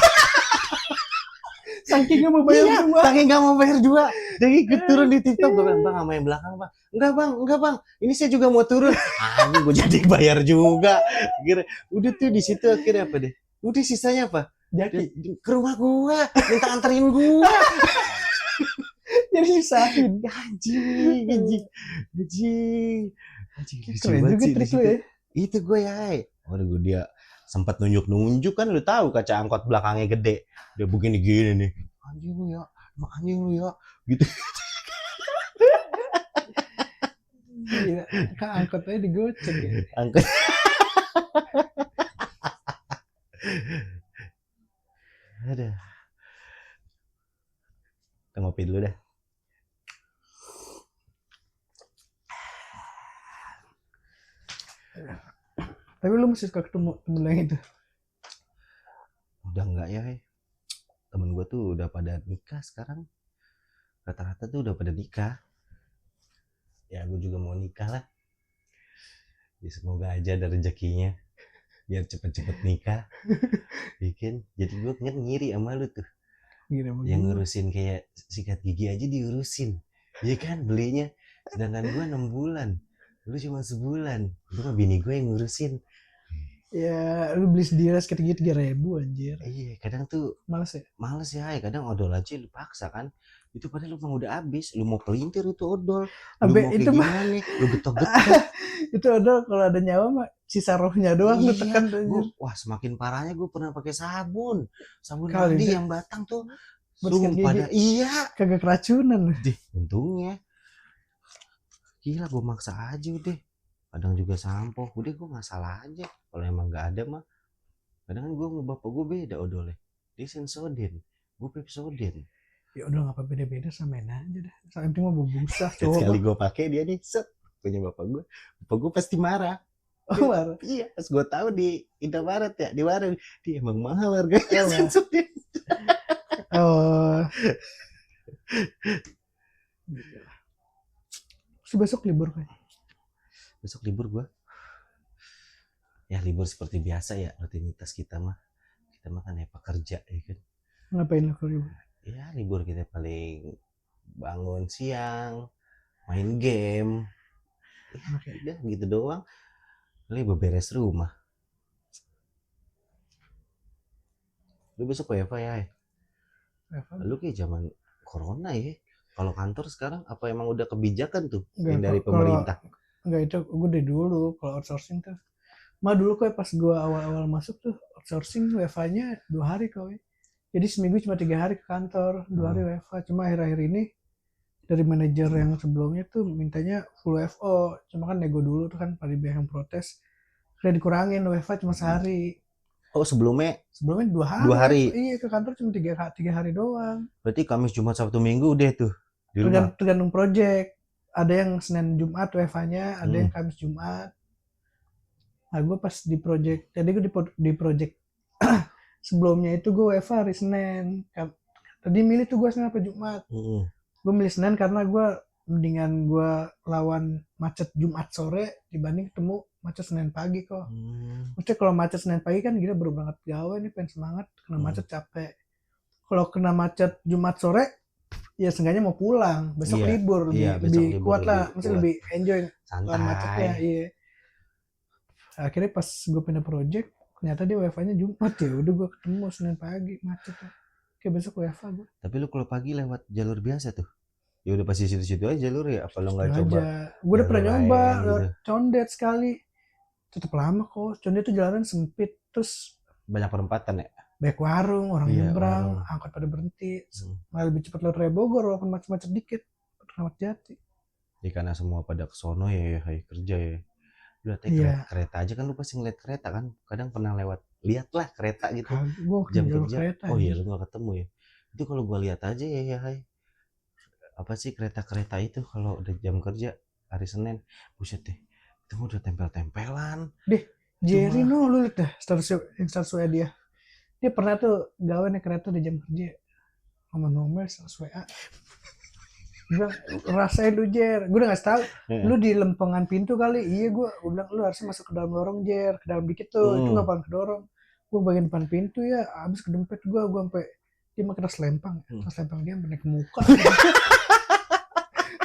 Saking gak mau bayar dua. Saking gak mau bayar dua, dia ikut turun di TikTok. Gue bilang, bang sama yang belakang bang, enggak bang, ini saya juga mau turun. Anjing gue jadi bayar juga. Kira udah tuh di situ akhirnya apa deh, udah sisanya apa, Jaki ke rumah gua, minta anterin gua. jadi sisain. Anjing. Keren juga trik lu ya. Itu gue ya. Waduh gue dia sempat nunjuk kan, lu tahu kaca angkot belakangnya gede. Dia begini-gini nih. Anjing lu ya. Gitu. Iya, kan angkotnya digocek ya. Angkot. Ada. Kita ngopi dulu dah. Tapi lu masih suka ketemu temen yang itu? Udah enggak ya, temen gue tuh udah pada nikah sekarang, rata-rata tuh udah pada nikah. Ya gue juga mau nikah lah, ya semoga aja ada rezekinya biar cepet-cepet nikah. Bikin jadi gue ngiri sama lu tuh, yang ngurusin kayak sikat gigi aja diurusin, ya kan, belinya, sedangkan gue 6 bulan, lu cuma sebulan, lu mah bini gue yang ngurusin. Ya lu beli sendiri sikat gigi 3.000 anjir. Iya kadang tuh males ya, kadang odol aja lu paksa kan, itu padahal lu mah udah habis, lu mau pelintir itu odol, lu Ampe mau kayak itu gimana nih, lu getok-getok. itu odol kalau ada nyawa mah sisa rohnya doang lu tekan tuh. Wah semakin parahnya gue pernah pakai sabun Kali mandi deh. yang batang tuh, Sumpah pada iya kagak keracunan. untungnya. Gila gue maksa aja udah, kadang juga sampo, udah gue nggak salah aja, kalau emang nggak ada mah. Kadang kan gue sama bapak gue beda odolnya, dia Sensodyne, gue Pepsodent. Ya udah nggak apa beda-beda, samain aja dah, yang penting mah bubusah. Sekali gue pakai dia nih set, punya bapak gue pasti marah. Marah. Iya pas gue tahu di Indomaret ya, di warung, dia emang mahal harganya Sensodyne. Besok libur kan? Besok libur gue. Ya libur seperti biasa ya, rutinitas kita mah kan ya pekerja ya kan. Ngapain lo kalau libur? Ya libur kita paling bangun siang, main game, ya udah gitu doang. Paling beberes rumah. Lu besok WFH ya? Lu kayak zaman corona ya. Kalau kantor sekarang apa emang udah kebijakan tuh yang dari pemerintah? Enggak, itu gue dari dulu kalau outsourcing tuh. Dulu kayak pas gue awal-awal masuk tuh outsourcing WFH-nya 2 hari kau. Jadi seminggu cuma 3 hari ke kantor, 2 hari WFH. Cuma akhir-akhir ini dari manajer yang sebelumnya tuh mintanya full WFO. Cuma kan nego dulu tuh kan pada yang protes. Kayak dikurangin WFH cuma sehari. Oh sebelumnya 2 hari. 2 hari. Iya ke kantor cuma 3 hari doang. Berarti Kamis Jumat Sabtu Minggu udah tuh di rumah. Tergantung project. Ada yang Senin Jumat WFH-nya, ada yang Kamis Jumat. Nah gue pas di project, jadi gue di project sebelumnya itu gue WFH hari Senin. Tadi milih tuh gue Senin apa Jumat. Gue milih Senin karena gue mendingan gue lawan macet Jumat sore dibanding ketemu macet Senin pagi kok. Maksudnya kalau macet Senin pagi kan gila baru berangkat gawe nih, pengen semangat, kena macet capek. Kalau kena macet Jumat sore ya seenggaknya mau pulang, besok libur, lebih kuat lah, maksudnya lebih enjoy lawan macetnya. Iya. Akhirnya pas gue pindah project ternyata dia WFH-nya Jumat, ya udah gue ketemu Senin pagi macet tuh. Kayak besok WFH gue. Tapi lu kalau pagi lewat jalur biasa tuh, ya udah pasti situ-situ aja jalur ya, apa lo nggak coba? Gue udah pernah nyoba gitu. Condet sekali, tetap lama kok. Condet tuh jalanan sempit, terus banyak perempatan ya, banyak warung, orang nyebrang, angkot pada berhenti. Malah lebih cepat lewat Raya Bogor walaupun macet-macet dikit. Keramat Jati. Jadi karena semua pada kesono ya, kerja ya. Udah Iya. kereta aja kan lu pasti ngeliat kereta kan. Kadang pernah lihatlah kereta gitu. Gue Jam jalur kerja. kereta. Oh iya lu gak ketemu ya. Itu kalau gua lihat aja ya, apa sih kereta-kereta itu kalau udah jam kerja hari Senin, buset deh. Itu udah tempel-tempelan. Deh, Jerry no, lu liat dah status WA dia. Dia pernah tuh gawe naik kereta di jam kerja. Nomor status WA. Bilang, rasain lu Jer, gue udah ngasih tau, lu di lempengan pintu kali. Iya gue bilang lu harusnya masuk ke dalam lorong Jer, ke dalam dikit tuh, itu nggak bakalan kedorong. Gue bagian depan pintu ya, abis kedempet gue sampai dia makin selempang, selempang dia sampai naik ke muka.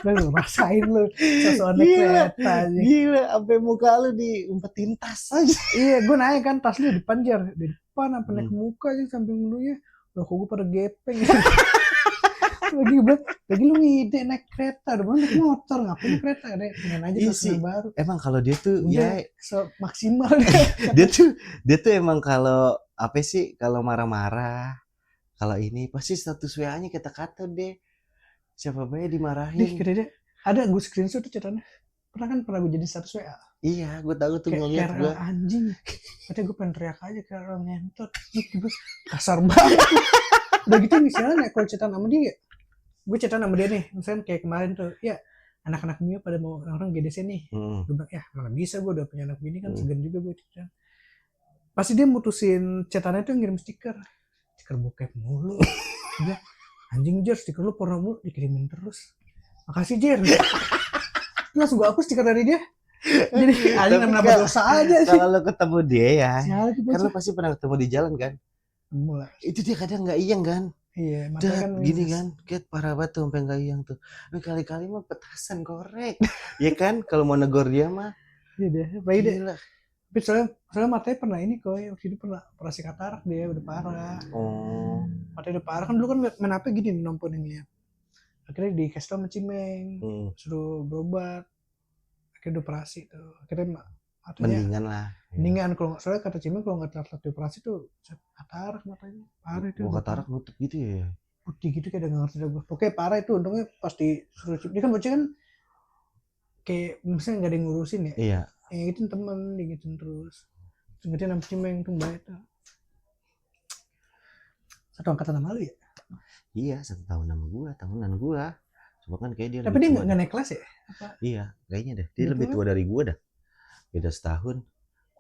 Lu rasain lu, sosokan naik kereta aja. Gila, sampai muka lu diumpetin tas aja. Iya, gue naik kan, tas lu di depan Jer, di depan sampai naik ke muka aja samping menunya. Udah kok gue pada gepeng. lagi lu ngide naik kereta, udah naik motor, ngapain kereta, ada pengen aja sih baru. Emang kalau dia tuh udah, ya maksimal dia tuh emang kalau apa sih, kalau marah-marah, kalau ini pasti status WA-nya kata-kata deh, siapa bae dimarahin. Dia ada gue screenshot tuh catatannya, pernah gue jadi status WA. Iya, gue tahu tuh ngeliat gue anjing, katanya gue pengen teriak aja kayak orang ngentot, gue kasar banget. Udah gitu misalnya kalau cetan sama dia, gue cetan sama dia nih, misalnya kayak kemarin tuh, ya anak-anak Mio pada mau orang GDC nih, gue bilang ya mana bisa gue udah punya anak bini kan, segan juga gue cetan. Pasti dia mutusin cetannya tuh ngirim stiker bokep mulu. Udah anjing Jer, stiker lu porno mulu dikirimin terus, makasih Jer. Langsung gue hapus stiker dari dia. Jadi anjing nambah dosa aja sih. Kalau lu ketemu dia ya, kan lu pasti pernah ketemu di jalan kan. Mulai. Itu dia kadang nggak iyang kan. Iya, makanya kan gini kan, kayak parah banget tuh sampai nggak iyang tuh. Kali-kali mah petasan korek, ya kan? Kalau mau negor dia mah. Iya deh, baik deh. Tapi soalnya matanya pernah ini kok, waktu itu pernah operasi katarak dia udah parah. Oh. Matanya udah parah kan, dulu kan main apa gini nomponinnya. Akhirnya dikasih tau sama Cimeng, suruh berobat. Akhirnya operasi tuh. Akhirnya mendingan lah. Mendingan kalau soalnya kata Cimeng kalau nggak telat dioperasi tuh katarak matanya. Parah itu. Katarak nutup gitu ya. Putih gitu kayak udah ngerti dah gue. Pokoknya parah itu, untungnya pasti suruh Dia kan bocah kan kayak misalnya nggak ada yang ngurusin ya. Iya. Yang itu temen digituin terus. Sengaja nama Cimeng tuh mbak itu. Satu angkatan sama lu ya? Iya, 1 tahun sama gua, tahunan gua. Cuma kan kayak dia. Tapi dia nggak naik kelas ya? Apa? Iya, kayaknya deh. Dia lebih tua dari gua dah. Beda setahun.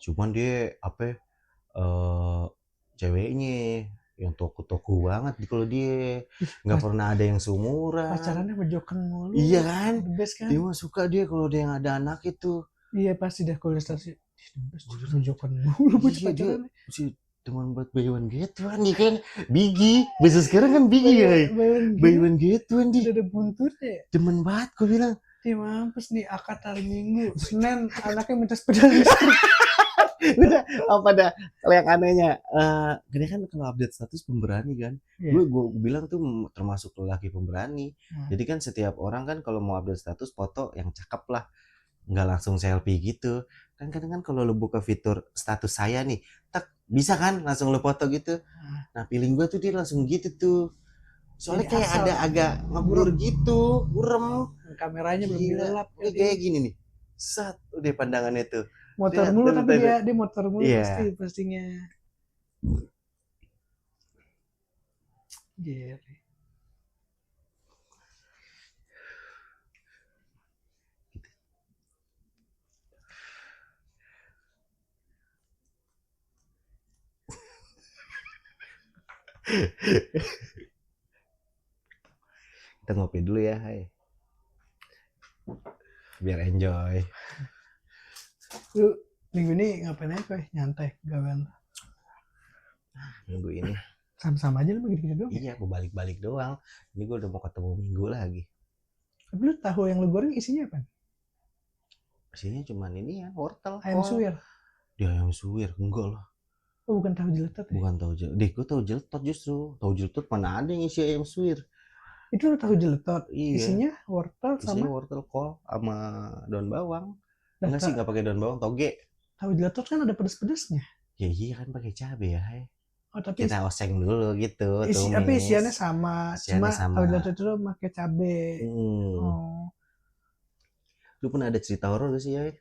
Cuman dia apa? Ceweknya yang toko banget kalau dia nggak pernah ada yang seumuran. Pacarannya bejokan mulu. Iya kan? Kan? Dia mah suka dia kalau dia yang ada anak itu. Iya pasti dah kalau stasi bejokan mulu. Iya dia si teman buat buy one get one nih kan, Bigi. Bisa sekarang kan Bigi ya. Buy one get one dia. Udah buntutnya. Temen banget gue bilang. Dia mampus nih akad hari Minggu, Senin anaknya minta sepeda listrik. Udah apa dah kalau yang anehnya gini kan kalau update status pemberani kan, gue bilang tuh termasuk lelaki pemberani. Jadi kan setiap orang kan kalau mau update status foto yang cakep lah, nggak langsung selfie gitu kan. Kadang kan kalau lo buka fitur status saya nih, tak bisa kan langsung lo foto gitu. Nah feeling gue tuh dia langsung gitu tuh, soalnya kayak ada agak ngeblur gitu, burem kameranya belum gelap kayak gini nih, sat udah pandangannya tuh motor mulu, tapi dia motor mulu. Pastinya Jerry. Kita ngopi dulu ya, hai. Biar enjoy. Lu minggu ini ngapain aja kok? Nyantai gawean? Minggu ini sama-sama aja lu gitu-gitu doang. Iya, mau balik-balik doang. Ini gue udah mau ketemu Minggu lagi. Tapi lu tahu yang lu goreng isinya apa? Isinya cuman ini ya, wortel. Ayam suwir. Dia ayam suwir, enggak lah. Oh, bukan tahu jeletot ya? Bukan tahu jeletot. Deh, gue tahu jeletot justru. Tahu jeletot mana ada yang isi ayam suwir. Itu lu tahu jeletot. Iya. Isinya wortel sama wortel kol sama daun bawang. Enggak sih, enggak pakai daun bawang, toge. Tahu jeletot kan ada pedes-pedesnya. Ya iya kan pakai cabai ya, hai. Oh tapi kita oseng dulu gitu, tapi tumis. isiannya sama, Isiannya cuma sama. kalau di itu pakai cabe. Oh, Lu pernah ada cerita horor gak sih ya?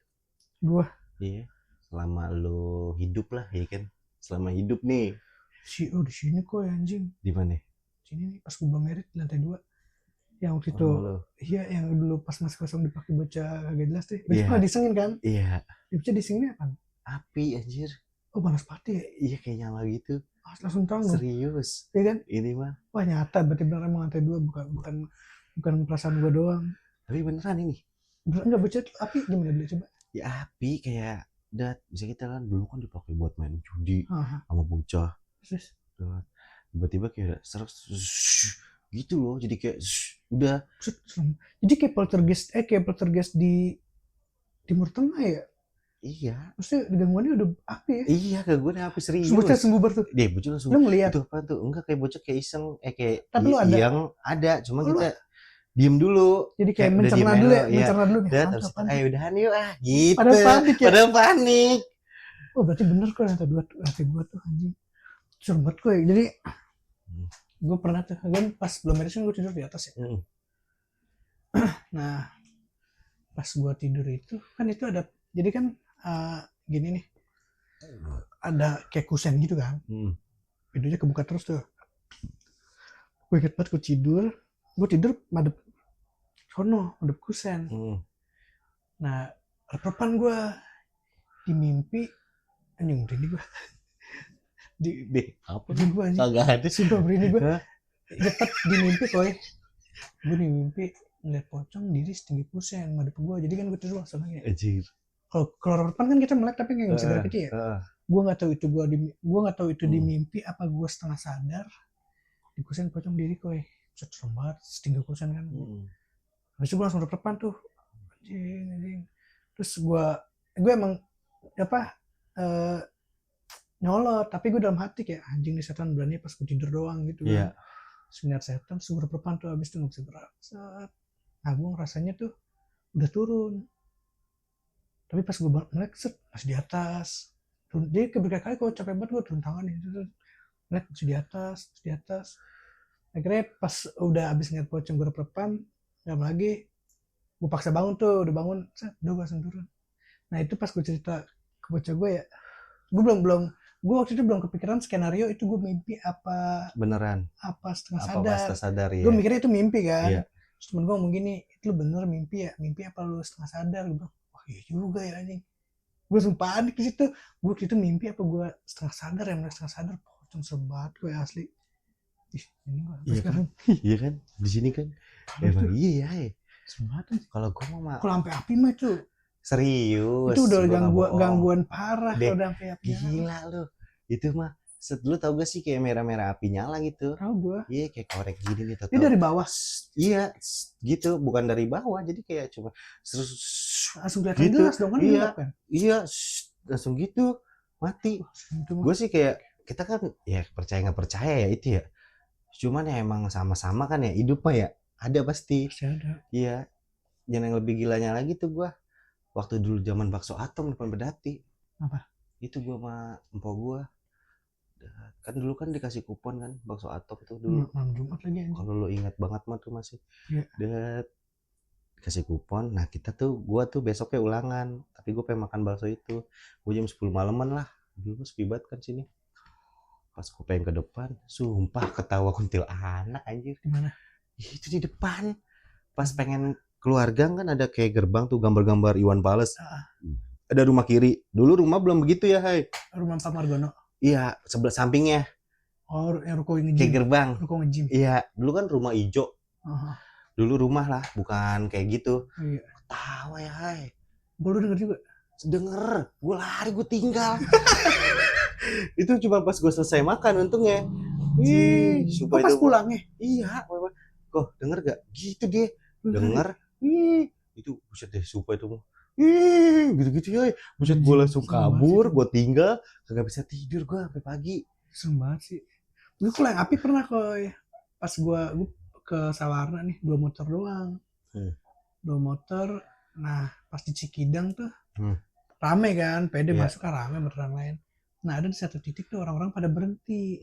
gua Iya. Selama lu hidup lah, ya kan? Selama hidup nih. di sini kok ya, anjing. Di mana? Sini nih pas gua belum merit di lantai 2. Yang waktu itu, iya yang dulu pas masih kosong dipakai bocah kagak jelas tuh. Bocah pernah disengin kan? Iya. Bocah disengin apa? Api anjir. Oh panas pati ya? Iya kayak nyala gitu. Langsung terang dong. Serius. Iya kan? Ini mah. Wah nyata berarti benar emang lantai 2 bukan perasaan gua doang. Tapi beneran ini. Enggak bocah api gimana dulu coba? Ya api kayak bisa kita kan dulu kan dipakai buat main judi sama bocah. Terus tiba-tiba kayak serak gitu loh, jadi kayak udah. Jadi kayak poltergeist di Timur Tengah ya? Iya. Maksudnya gangguannya udah api ya? Iya, gangguannya api serius. Bocah langsung bubar tuh. Dia bocah langsung. Lu ngeliat? Itu apa tuh? Enggak, kayak bocah kayak iseng, kayak tapi lu ada? Yang ada, cuma kita diem dulu. Jadi kayak mencerna dulu ya, mencerna dulu nih. Ayo udahan yuk gitu. Padahal panik. Oh berarti bener kok lantai 2 tuh anjing. Serem banget kok. Jadi gue pernah tuh, pas belum merit gue tidur di atas ya. Nah pas gue tidur itu kan itu ada, jadi kan gini nih, ada kayak kusen gitu kan. Pintunya kebuka terus tuh. Gue inget banget gue tidur madep kusen. Nah repan gue di mimpi anjing ini gue apa nih gue anjing kagak ada sih berini gue deket di mimpi gue di mimpi ngeliat pocong diri setinggi kusen madep gue, jadi kan gue tidur langsung aja. Kalau repan kan kita melek tapi nggak bisa gerak kecil ya. Gue nggak tahu itu di mimpi apa gue setengah sadar di kusen pocong diri gue serem banget setinggi kusen kan. Habis itu gue langsung repan tuh anjing. Terus gue emang nyolot, tapi gue dalam hati kayak anjing nih setan berani pas gue tidur doang gitu kan. Sinar setan suruh repan tuh, habis itu nggak bisa gerak. Nah gue rasanya tuh udah turun, tapi pas gue melek masih di atas. Jadi berkali-kali kalau capek banget gue turun tangan nih, melek masih di atas. Akhirnya pas udah habis ngeliat pocong gue repan, jam lagi gue paksa bangun tuh, udah bangun, udah gue langsung turun. Nah itu pas gue cerita ke bocah gue ya, gue waktu itu belum kepikiran skenario itu gue mimpi apa beneran, apa setengah sadar ya. Gue mikirnya itu mimpi kan. Terus temen gue ngomong gini, itu lu bener mimpi apa lu setengah sadar. Gue bilang wah iya juga ya anjing. Gue langsung panik di situ. Gue waktu itu mimpi apa gue setengah sadar ya, setengah sadar pocong serem banget gue asli. Ini gue sekarang iya kan di sini kan emang iya ya. Kalau gue mah kalau sampai api mah itu serius. Itu udah gangguan parah kalau udah sampai api. Gila lu. Itu mah lu tau gak sih kayak merah-merah api nyala gitu? Tahu gue. Iya kayak korek gini nih. Ini dari bawah. Iya gitu, bukan dari bawah. Jadi kayak cuma langsung kelihatan gitu. Jelas dong kan. Iya langsung gitu mati. Gue sih kayak kita kan ya percaya nggak percaya ya itu ya. Cuman ya emang sama-sama kan ya hidup mah ya ada pasti. Ada. Iya. Dan yang lebih gilanya lagi tuh gue waktu dulu zaman bakso atom depan Bedati. Apa? Itu gue sama empok gue. Kan dulu kan dikasih kupon kan bakso atom tuh dulu. Malam Jumat lagi anjing. Kalau lo ingat banget mah tuh masih. Iya. Kasih kupon. Nah kita tuh gue tuh besoknya ulangan. Tapi gue pengen makan bakso itu. Gue jam 10 malaman lah. Dulu sepi banget kan sini. Pas gue pengen ke depan, sumpah ketawa kuntilanak anjir. Gimana? Itu di depan. Pas pengen keluar gang kan ada kayak gerbang tuh gambar-gambar Iwan Fals. Ada rumah kiri. Dulu rumah belum begitu ya, hai. Rumah Pak Margono. Iya, sebelah sampingnya. Oh, yang ruko nge-gym. Kayak gerbang. Ruko nge-gym. Iya, dulu kan rumah ijo. Dulu rumah lah, bukan kayak gitu. Iya. Ketawa ya, hai. Gue denger juga. Denger, gue lari, gue tinggal. Itu cuma pas gue selesai makan untungnya. Supaya pas pulangnya. Iya, kok denger gak? Gitu dia. Denger. Itu buset deh, sumpah itu mah. Gitu-gitu ya. Buset gue langsung kabur, gue tinggal, kagak bisa tidur gue sampai pagi. Serem banget sih. Gue kalau yang api pernah kok ya. Pas gue ke Sawarna nih 2 motor doang. 2 motor. Nah pas di Cikidang tuh rame kan, pede masuk kan rame beneran lain. Nah ada di satu titik tuh orang-orang pada berhenti.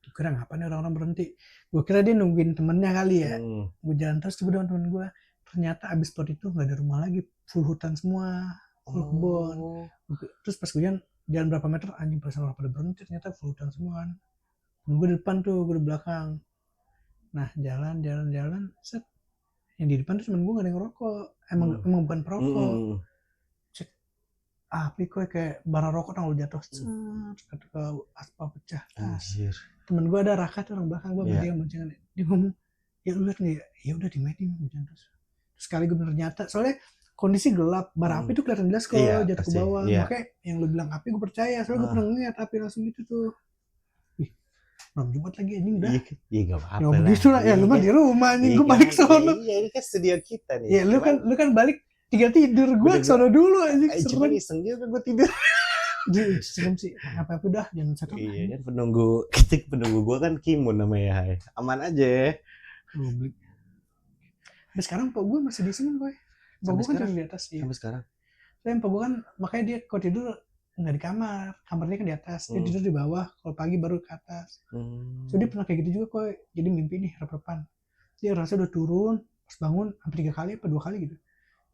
Gue kira ngapa nih orang-orang berhenti. Gue kira dia nungguin temennya kali ya. Gue jalan terus tiba dengan temen gue. Ternyata abis plot itu gak ada rumah lagi. Full hutan semua. Full kebun. Terus pas gue jalan berapa meter, anjing perasaan orang pada berhenti. Ternyata full hutan semua. Temen gue di depan tuh, gue di belakang. Nah jalan. Set. Yang di depan tuh temen gue gak ada yang ngerokok. Emang bukan perokok. Cek api kok kayak bara rokok tanggal jatuh. Ke aspal pecah. Anjir. Temen gue ada Raka tuh orang belakang gue boncengan. Dia ngomong, ya lu liat nih ya udah dimedin terus sekali gue bener nyata soalnya kondisi gelap, bara api tuh kelihatan jelas kok jatuh ke bawah. Makanya yang lu bilang api gue percaya soalnya gue pernah ngeliat api langsung gitu tuh. Malam Jumat lagi anjing udah. Iya gak apa-apa ya begitu lah. Ya lu mah di rumah anjing, gue balik sono. Iya ini kan studio kita nih. Ya lu kan balik tinggal tidur, gue sono dulu anjing. Cuma iseng juga gue tidur. Jadi serem sih, apa-apa udah jangan satu. Iya kan penunggu gue kan Kimun namanya. Aman aja ya. Tapi sekarang pak gue masih di sini boy. Pak gue kan di atas ya. Sampai sekarang. Saya pak gue kan makanya dia kalau tidur nggak di kamarnya kan di atas. Dia tidur di bawah, kalau pagi baru ke atas. So dia pernah kayak gitu juga kok. Jadi mimpi nih rep-repan. Dia rasa udah turun, pas bangun hampir 3 kali apa 2 kali gitu.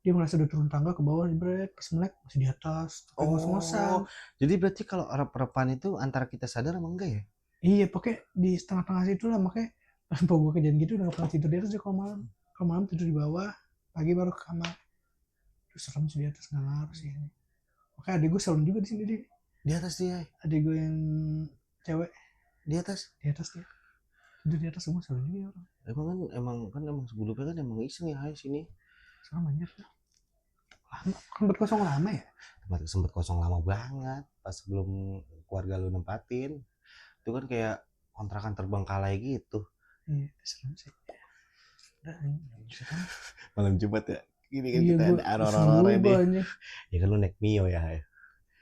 Dia merasa udah turun tangga ke bawah, pas melek masih di atas. Ngos-ngosan. Jadi berarti kalau rep-repan itu antara kita sadar sama enggak ya? Iya, pokoknya di setengah-tengah situ lah. Makanya pas pak gue kejadian gitu udah gak pernah tidur di atas kalau malam. Kalau malam tidur di bawah, pagi baru ke kamar. Terus serem sih di atas, nggak ngaruh sih. Makanya adik gue selalu juga di sini dia. Di atas dia. Adik gue yang cewek di atas dia. Tidur di atas semua selalu juga orang. Emang sebelumnya kan emang iseng ya sini. Sama anjir. Lama, tempat kosong lama ya? Tempat kosong lama banget. Pas sebelum keluarga lu nempatin. Itu kan kayak kontrakan terbengkalai gitu. Iya, serem sih. Udah, malam Jumat ya. Gini kan kita ada horor-horor ini. Ya kan lu naik Mio ya.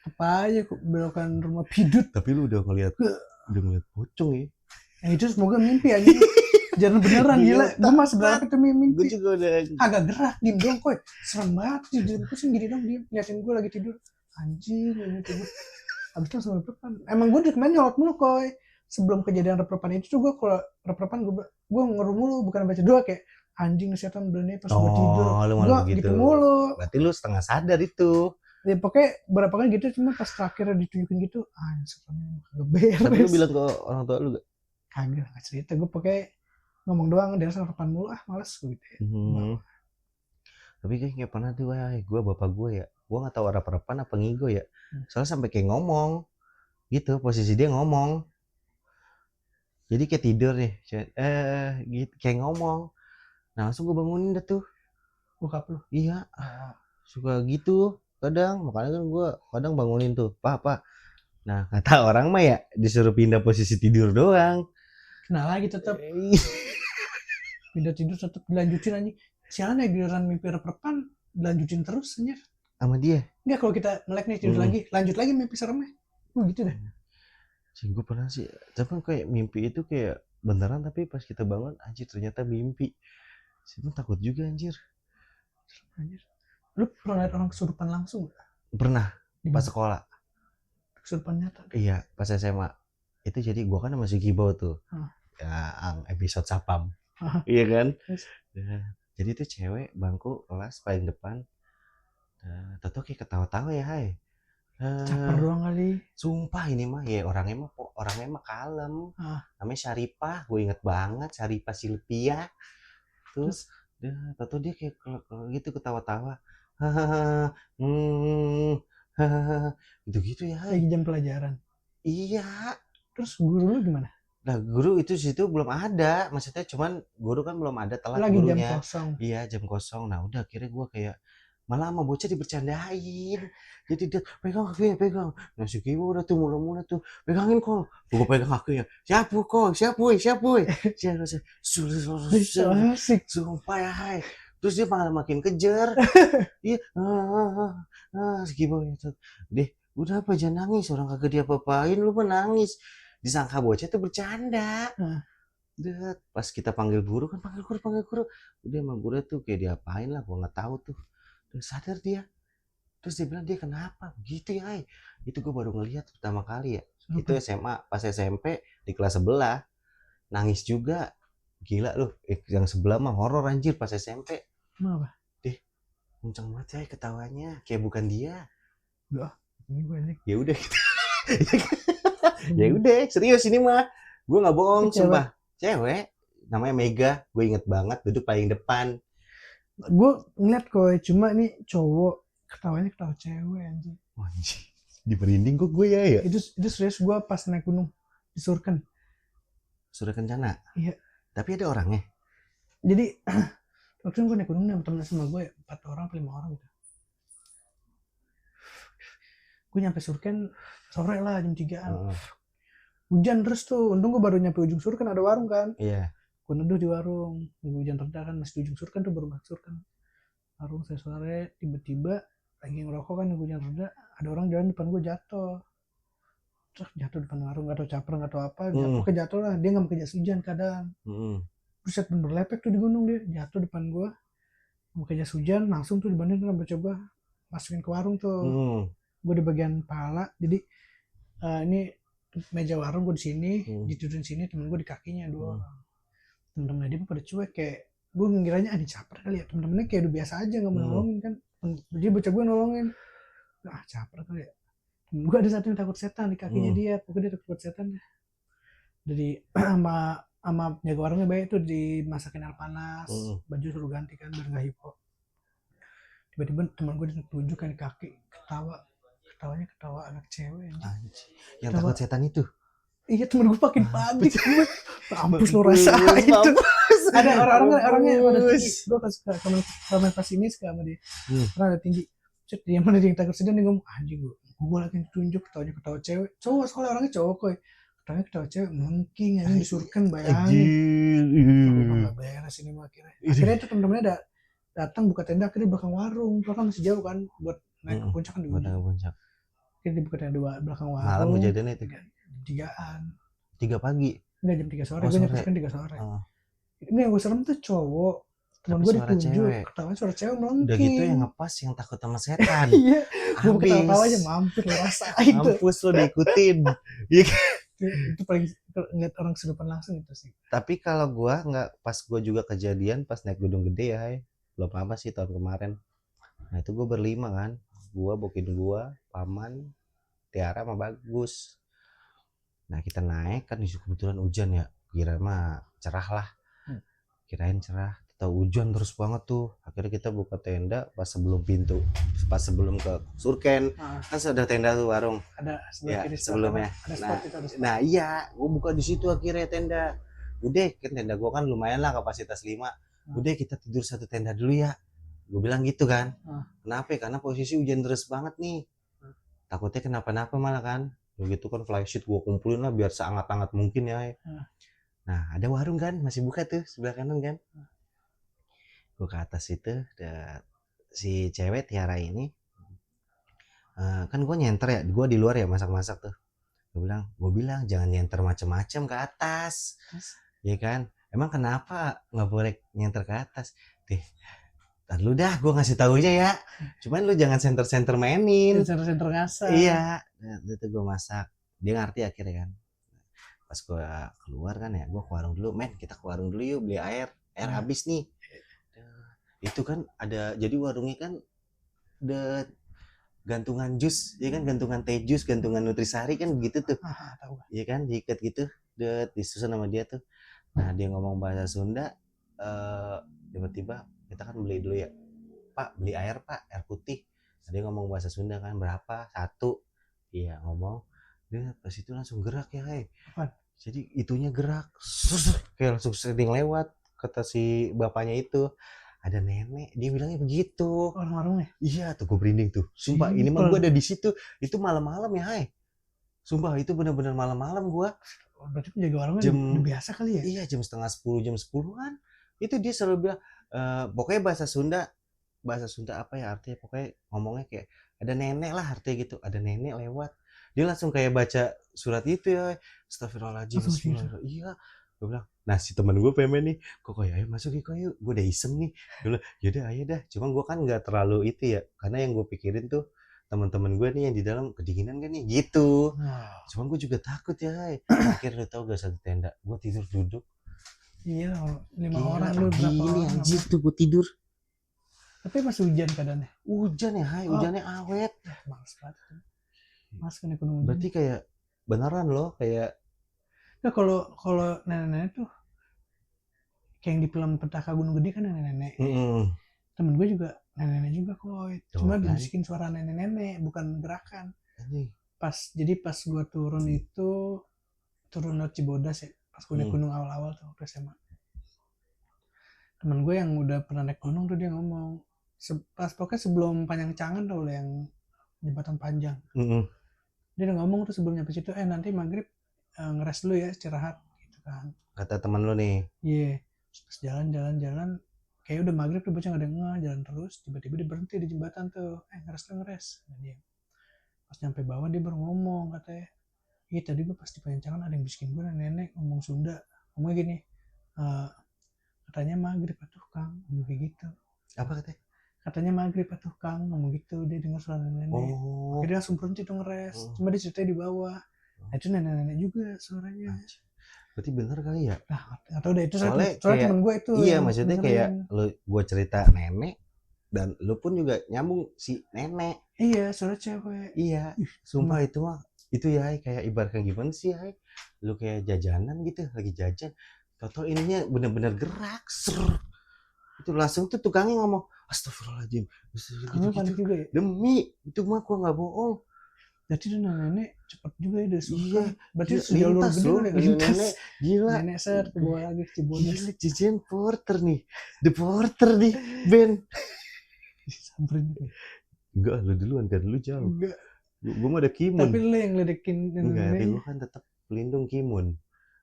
Apa aja kok belokan rumah pidut. Tapi lu udah ngeliat pocong ya. Itu semoga mimpi aja. Jangan beneran gila. Gue masih berapa tuh mimpi. Gue juga udah agak gerak, diem dong koy. Serem banget sih, diem pusing gini dong, diem ngeliatin gue lagi tidur. Anjing, ini tidur. Abis itu langsung rep-repan. Emang gue dari kemarin nyolot mulu koy. Sebelum kejadian rep-repan itu tuh gue kalau rep-repan gue ngeruh mulu, bukan baca doa kayak anjing setan berani pas gue tidur. Gue gitu mulu. Berarti lu setengah sadar itu. Ya pokoknya berapa kali gitu, cuma pas terakhir ditunjukin gitu, serem, kagak beres. Tapi lu bilang ke orang tua lu gak? Kagak, gak cerita. Gue pokoknya ngomong doang, dia langsung rep-repan mulu, males gue gitu ya. Tapi kayak pernah tuh gue bapak gue ya, gue nggak tahu rep-repan apa ngigo ya, soalnya sampai kayak ngomong gitu, posisi dia ngomong, jadi kayak tidur nih, gitu kayak ngomong, nah langsung gue bangunin dah tuh, bokap lu? Iya, suka gitu kadang, makanya kan gue kadang bangunin tuh, pak, nah kata orang mah ya disuruh pindah posisi tidur doang, kena lagi tetap, pindah tidur tetap dilanjutin aja. Sialan ya giliran mimpi rep-repan dilanjutin terus anjir. Sama dia? Enggak, kalau kita melek nih tidur lagi, lanjut lagi mimpi seremnya. Gitu deh. Sih gue pernah sih, tapi kayak mimpi itu kayak beneran, tapi pas kita bangun anjir ternyata mimpi. Sih pun takut juga anjir. Lu pernah lihat orang kesurupan langsung gak? Pernah, pas sekolah. Kesurupan nyata? Iya, pas SMA. Itu jadi gue kan masih Gibo tuh. Ya, episode Sapam. Iya kan? Ya. Jadi tuh cewek bangku kelas paling depan, tahu kayak ketawa-tawa ya caper doang kali. Sumpah ini mah ya orangnya mah kalem, namanya Syarifah, gue inget banget Syarifah Silvia. Terus tahu dia kayak gitu ketawa-tawa, gitu ya. Lagi jam pelajaran. Iya. Terus guru lu gimana? Nah guru itu situ belum ada, maksudnya cuman guru kan belum ada, telat lagi gurunya. Jam kosong. Iya jam kosong. Nah udah akhirnya gue kayak malah sama bocah dibercandain. Jadi dia pegang aku ya pegang. Nah si Kiwo udah tuh mula-mula tuh pegangin kok. Gue pegang aku ya. Siapa kok? Siapa? Sumpah ya hai. Terus dia makin kejar. Iya. Si Kiwo ya. Deh udah apa jangan nangis, orang kagak dia apa-apain lu menangis. Disangka bocah itu bercanda. Udah pas kita panggil guru udah emang guru tuh kayak diapain lah, gua nggak tahu tuh. Udah sadar dia. Terus dia bilang, dia kenapa gitu ya, Hai? Itu gue baru ngeliat pertama kali ya. Itu SMA, pas SMP di kelas sebelah nangis juga. Gila lu, yang sebelah mah horor anjir pas SMP. Kenapa? Kenceng banget ya ketawanya, kayak bukan dia. Udah, ini gue ini. Ya udah gitu. Ya udah, serius ini mah. Gue nggak bohong, sumpah. Cewek, namanya Mega. Gue inget banget, duduk paling depan. Gue ngeliat kok, cuma nih cowok ketawanya ketawa cewek anjing. Anjing, di merinding kok gue ya. Itu serius gue pas naik gunung di Surken. Sudah Kencana. Iya. Tapi ada orangnya. Jadi waktu itu gue naik gunung sama temen sama gue 4 orang atau 5 orang gitu. Gue nyampe Surken sore lah jam 3-an. Hujan terus tuh, untung gue baru nyampe ujung Surken, ada warung kan. Iya. Gue neduh di warung, nunggu hujan reda kan, masih di ujung Surken tuh, baru masuk Surken. Warung sore, tiba-tiba lagi ngerokok kan, nunggu hujan reda, ada orang jalan depan gue jatuh. Terus jatuh depan warung, gak tau caper, gak tau apa, jatuh lah, dia gak pakai jas hujan kadang. Buset, bener lepek tuh di gunung dia, jatuh depan gue, gak pakai jas hujan, langsung tuh dibanding tuh coba masukin ke warung tuh. Gue di bagian pala, jadi ini meja warung gue di sini, ditidurin sini, temen gue di kakinya dua orang. Temen-temennya dia pada cuek, kayak gue ngiranya ini caper kali ya, temen-temennya kayak udah biasa aja gak mau nolongin kan. Jadi bocah gue nolongin, caper kali ya. Temen gue ada satu yang takut setan di kakinya dia, pokoknya dia takut setan deh. Jadi sama jaga warungnya baik tuh, dimasakin air panas, baju suruh ganti kan biar gak hipo. Tiba-tiba temen gue ditunjuk kan di kaki, ketawanya ketawa anak cewek. Yang takut setan itu? Iya, temen gue makin panik. Mampus lo rasa itu. Ada orangnya pada tinggi. Gue suka temen pas ini suka sama dia. Karena ada tinggi. Cet, dia mana dia yang takut sedan, dia ngomong anjing gue lagi ditunjuk, ketawanya ketawa cewek. Cowok, soalnya orangnya cowok kok. Ketawanya ketawa cewek, melengking anjing, disurkan, bayangin. Gue gak beres ini mah akhirnya. Akhirnya itu temen-temennya datang buka tenda, akhirnya belakang warung. Belakang masih jauh kan buat naik ke puncak kan di ujung. Akhirnya dibuka tenda belakang warung. Malam kejadiannya itu? 3-an. 3 pagi? Enggak, jam 3 sore, gue nyampe kan 3 sore. Ini yang gue serem tuh cowok. Temen gue ditunjuk, ketawanya suara cewek melengking. Udah gitu yang ngepas yang takut sama setan. Iya, gue ketawa aja mampir lo rasain tuh. Mampus lo diikutin. Itu paling ngeliat orang kesurupan langsung itu sih. Tapi kalau gue nggak, pas gue juga kejadian pas naik gunung gede ya, belum lama sih tahun kemarin. Nah itu gue berlima kan, gue, bokin gue, paman, Tiara sama Bagus. Nah kita naik kan, kebetulan hujan ya, kira mah cerah lah, kirain cerah, kita hujan terus banget tuh. Akhirnya kita buka tenda pas sebelum pintu, pas sebelum ke Surken, kan sudah tenda tuh warung. Ada ya, sebelumnya. Nah iya, gue buka di situ akhirnya tenda. Udah kan tenda gue kan lumayan lah, kapasitas 5. Udah kita tidur satu tenda dulu ya, gue bilang gitu kan. Kenapa? Karena posisi hujan deras banget nih, takutnya kenapa-napa malah kan. Begitu kan flysheet gue kumpulin lah biar seangat-angat mungkin ya. Nah ada warung kan masih buka tuh sebelah kanan kan. Gue ke atas itu, si cewek Tiara ini kan gue nyenter ya, gue di luar ya masak-masak tuh. Gue bilang jangan nyenter macem-macem ke atas, ya kan. Emang kenapa nggak boleh nyenter ke atas? Ntar lu dah, gue ngasih taunya ya. Cuman lu jangan center mainin. Center ngasah. Iya, itu gue masak. Dia ngerti akhirnya kan. Pas gue keluar kan ya, gue ke warung dulu. Men, kita ke warung dulu yuk, beli air. Air habis nih. Itu kan ada, jadi warungnya kan ada gantungan jus, ya kan, gantungan teh jus, gantungan nutrisari kan begitu tuh. Iya kan, diikat gitu. Disusun sama dia tuh. Nah, dia ngomong bahasa Sunda. Tiba-tiba kita kan beli dulu ya, Pak beli air Pak, air putih. Nah, dia ngomong bahasa Sunda kan, berapa? 1. Iya ngomong, dia pas itu langsung gerak ya jadi itunya gerak, kayak langsung sering lewat. Kata si bapaknya itu, ada nenek, dia bilangnya begitu. Orang warungnya? Iya tuh, gue berinding tuh, sumpah. Ini mah gue ada di situ, itu malam-malam ya sumpah, itu benar-benar malam-malam gue. Berarti penjaga warungnya udah biasa kali ya? Iya, jam setengah 10, jam 10-an itu dia selalu bilang, pokoknya bahasa Sunda apa ya artinya, pokoknya ngomongnya kayak ada nenek lah artinya gitu, ada nenek lewat. Dia langsung kayak baca surat itu ya, astagfirullahaladzim, iya. Gue bilang, Nah si teman gue pengen nih, kok ayo masuk yuk, gue udah iseng nih. Gue bilang, yaudah ayo dah. Cuma gue kan nggak terlalu itu ya, karena yang gue pikirin tuh teman-teman gue nih yang di dalam kedinginan kan nih gitu. Cuma gue juga takut ya. Akhirnya lo tau gak satu tenda, gue tidur duduk. Iya, 5 Gila, orang lu berapa gini orang? anjir tuh gue tidur. Tapi masih hujan keadaannya. Hujan ya, Hai, hujannya awet. Males banget. Mas kan ekonomi. Berarti kayak beneran loh, kayak nah, kalau nenek-nenek tuh kayak yang di film Petaka Gunung Gede kan nenek-nenek. Temen gue juga nenek-nenek juga kok. Cuma kan? dibisikin suara nenek-nenek, bukan gerakan. Jadi pas gue turun lewat Cibodas ya. Pas gue naik gunung awal-awal tuh waktu SMA. Temen gue yang udah pernah naik gunung tuh dia ngomong. Pokoknya sebelum Panjang Cangan tuh yang jembatan panjang. Dia udah ngomong tuh sebelum nyampe situ, nanti maghrib ngeres dulu ya, istirahat gitu kan. Kata teman lo nih. Iya. Pas jalan kayak udah maghrib tuh bocah gak ada jalan terus, tiba-tiba dia berhenti di jembatan tuh, ngeres. Nah, dia pas nyampe bawah dia baru ngomong, katanya, iya tadi gue pas di Panjangan ada yang bisikin gue, nenek ngomong Sunda, ngomongnya gini, katanya maghrib atuh Kang, ngomong kayak gitu. Apa katanya? Katanya maghrib atuh Kang, ngomong gitu, dia dengar suara nenek. Akhirnya dia langsung berhenti tuh ngeres, cuma dia ceritanya di bawah. Nah itu nenek-nenek juga suaranya. Berarti bener kali ya? Nah, atau udah itu soalnya temen gue itu. Iya, maksudnya kayak gue cerita nenek dan lu pun juga nyambung si nenek. Iya, suara cewek. Iya, sumpah itu mah itu ya kayak ibaratnya gimana sih ya? Lu kayak jajanan gitu, lagi jajan. Toto ininya bener-bener gerak, itu langsung tuh tukangnya ngomong, astagfirullahaladzim. Gitu. Juga ya? Demi, itu mah gua nggak bohong. Jadi tuh nenek cepet juga ya udah suka. Iya, berarti lintas loh, nenek gila. Nenek set ke bawah lagi ke Cibodas. Gila, Jejen Porter nih, The Porter nih, Ben. Samperin nih. Enggak, lu duluan kan, lu jauh. Enggak. Gue mah ada Kimun. Tapi lu yang ledekin nenek. Enggak, tapi gue kan tetap pelindung Kimun.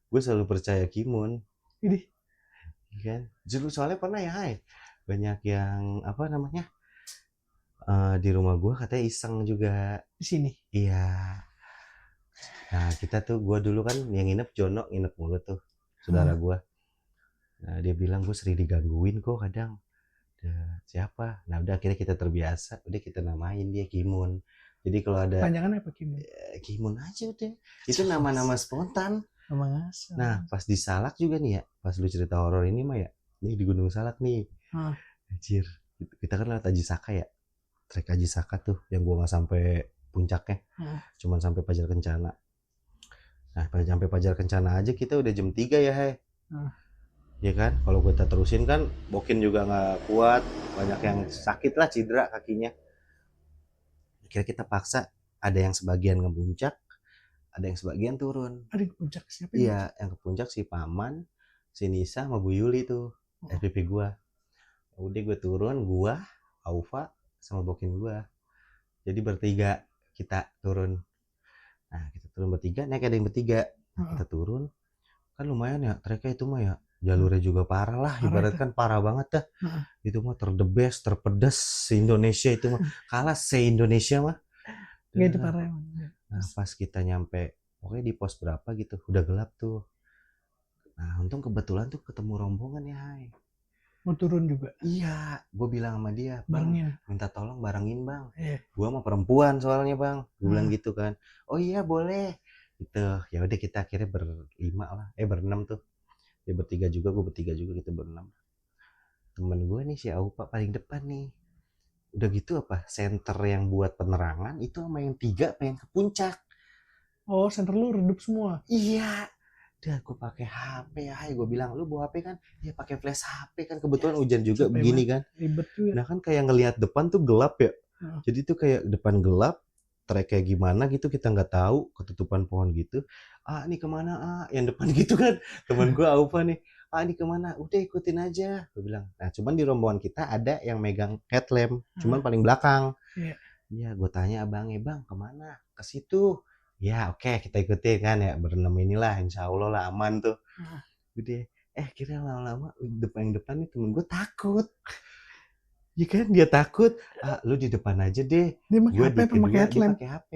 Gue selalu percaya Kimun. Ini. Kan? Dulu soalnya pernah ya, Hai. Banyak yang apa namanya? Di rumah gue katanya iseng juga. Di sini. Iya. Nah, kita tuh gue dulu kan yang nginep Jono, nginep mulu tuh. Saudara gue. Nah, dia bilang gue sering digangguin kok kadang. Siapa? Nah, udah akhirnya kita terbiasa. Udah kita namain dia Kimun. Jadi kalau ada panjangan apa Kimun? Kimun aja udah. Itu nama-nama spontan. Nah, pas di Salak juga nih ya, pas lu cerita horor ini mah ya, ini di Gunung Salak nih. Anjir, kita kan lewat Aji Saka ya. Trek Aji Saka tuh yang gua nggak sampai puncaknya. Cuman sampai Pajar Kencana. Nah, sampai Pajar Kencana aja kita udah jam 3 ya, Hai. Ya kan? Kalau kita terusin kan Bokin juga nggak kuat, banyak yang sakit lah, cedera kakinya. Akhirnya kita paksa, ada yang sebagian ngepuncak, ada yang sebagian turun. Ada yang ke puncak siapa? Iya, yang ke puncak si Paman, si Nisa sama Bu Yuli tuh, FPP gua. Udah gue turun, gua, Aufa, sama Bokin gua. Jadi bertiga kita turun. Nah, kita turun bertiga, naik ada yang bertiga. Nah, kita turun, kan lumayan ya, treknya itu mah ya, jalurnya juga parah lah, ibaratkan parah banget dah. Itu mah terdebes, terpedas se-Indonesia itu mah, kalah se-Indonesia mah. Nggak itu parah emang. Nah, pas kita nyampe, pokoknya di pos berapa gitu, udah gelap tuh. Nah, untung kebetulan tuh ketemu rombongan ya, Hai. Mau turun juga? Iya, gue bilang sama dia, Bang, minta tolong barengin Bang. Gue sama perempuan soalnya Bang, gue bilang gitu kan. Oh iya boleh. Gitu, ya udah kita akhirnya berenam tuh. Dia bertiga juga, gue bertiga juga, kita berenam. Temen gue nih si Aupa paling depan nih. Udah gitu apa, senter yang buat penerangan itu sama yang 3 pengen ke puncak. Oh, senter lu redup semua? Iya. Udah gue pakai HP ya, Hai. Gue bilang, lu bawa HP kan? Ya pakai flash HP kan, kebetulan hujan juga begini kan. Ribet juga. Nah kan kayak ngelihat depan tuh gelap ya. Jadi tuh kayak depan gelap, trek kayak gimana gitu kita nggak tahu, ketutupan pohon gitu. Ini kemana yang depan gitu kan. Teman gue Aufa nih, ini kemana? Udah ikutin aja. Gue bilang. Nah cuman di rombongan kita ada yang megang headlamp, cuman paling belakang. Iya, gue tanya abangnya, Bang kemana? Ke situ. Ya oke, kita ikutin kan ya, berenam inilah, insya Allah lah aman tuh. Udah, kira lama-lama yang depan nih temen gue takut. Ya kan dia takut, lu di depan aja deh. Gue di kedua, dia pakai HP.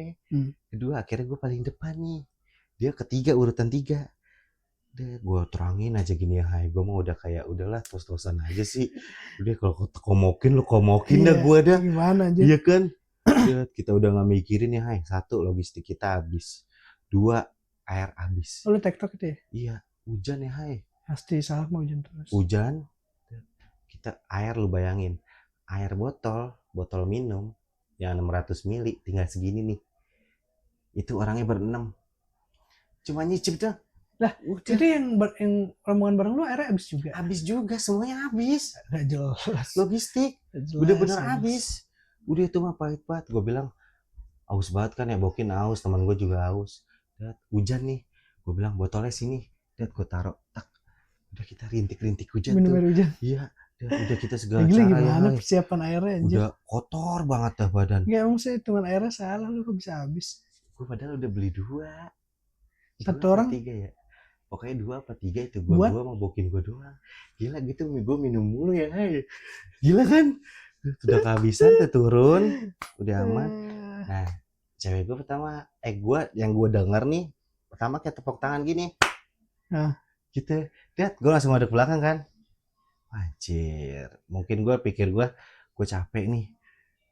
Kedua akhirnya gue paling depan nih. Dia ketiga, urutan 3. Deh gue terangin aja gini ya, hai gue mau udah kayak udahlah tos-tosan aja sih, udah kalau komokin lu komokin dah Iya, gue dah, gimana aja. iya kan. Udah, kita udah nggak mikirin ya, hai, satu logistik kita habis, dua air habis, Oh, lu TikTok itu ya? iya hujan ya, hai, Pasti salah mau hujan terus. hujan, kita air lu bayangin, air botol minum yang 600 mili tinggal segini nih, itu orangnya berenam cuma nyicip dah. Lah, Udah. itu yang rombongan bareng lu akhirnya habis juga. Habis juga, semuanya habis. Gak jelas. Logistik, bener-bener habis. Udah itu mah pahit banget. Gue bilang, aus banget kan ya, Bokin aus, teman gue juga aus. Lihat, hujan nih. Gue bilang, botolnya sini. Lihat, gue taruh. Tak. Udah kita rintik-rintik hujan minum tuh. air hujan. Iya, udah kita segala gila, cara gimana ya. persiapan airnya anjir. Udah kotor banget dah badan. Gak, emang sih teman airnya salah, lu kok bisa habis? Gue padahal udah beli 2. Satu orang? 3 ya. Pokoknya 2 apa 3 itu gue mau Bokin gue doang. Gila gitu gue minum mulu ya, hai. Gila kan? Sudah kehabisan tuh turun, udah aman. Nah, cewek gue pertama, yang gue denger nih, pertama kayak tepuk tangan gini. Nah, gitu. Lihat, gue langsung ngadep belakang kan. Anjir, mungkin gue pikir gue capek nih.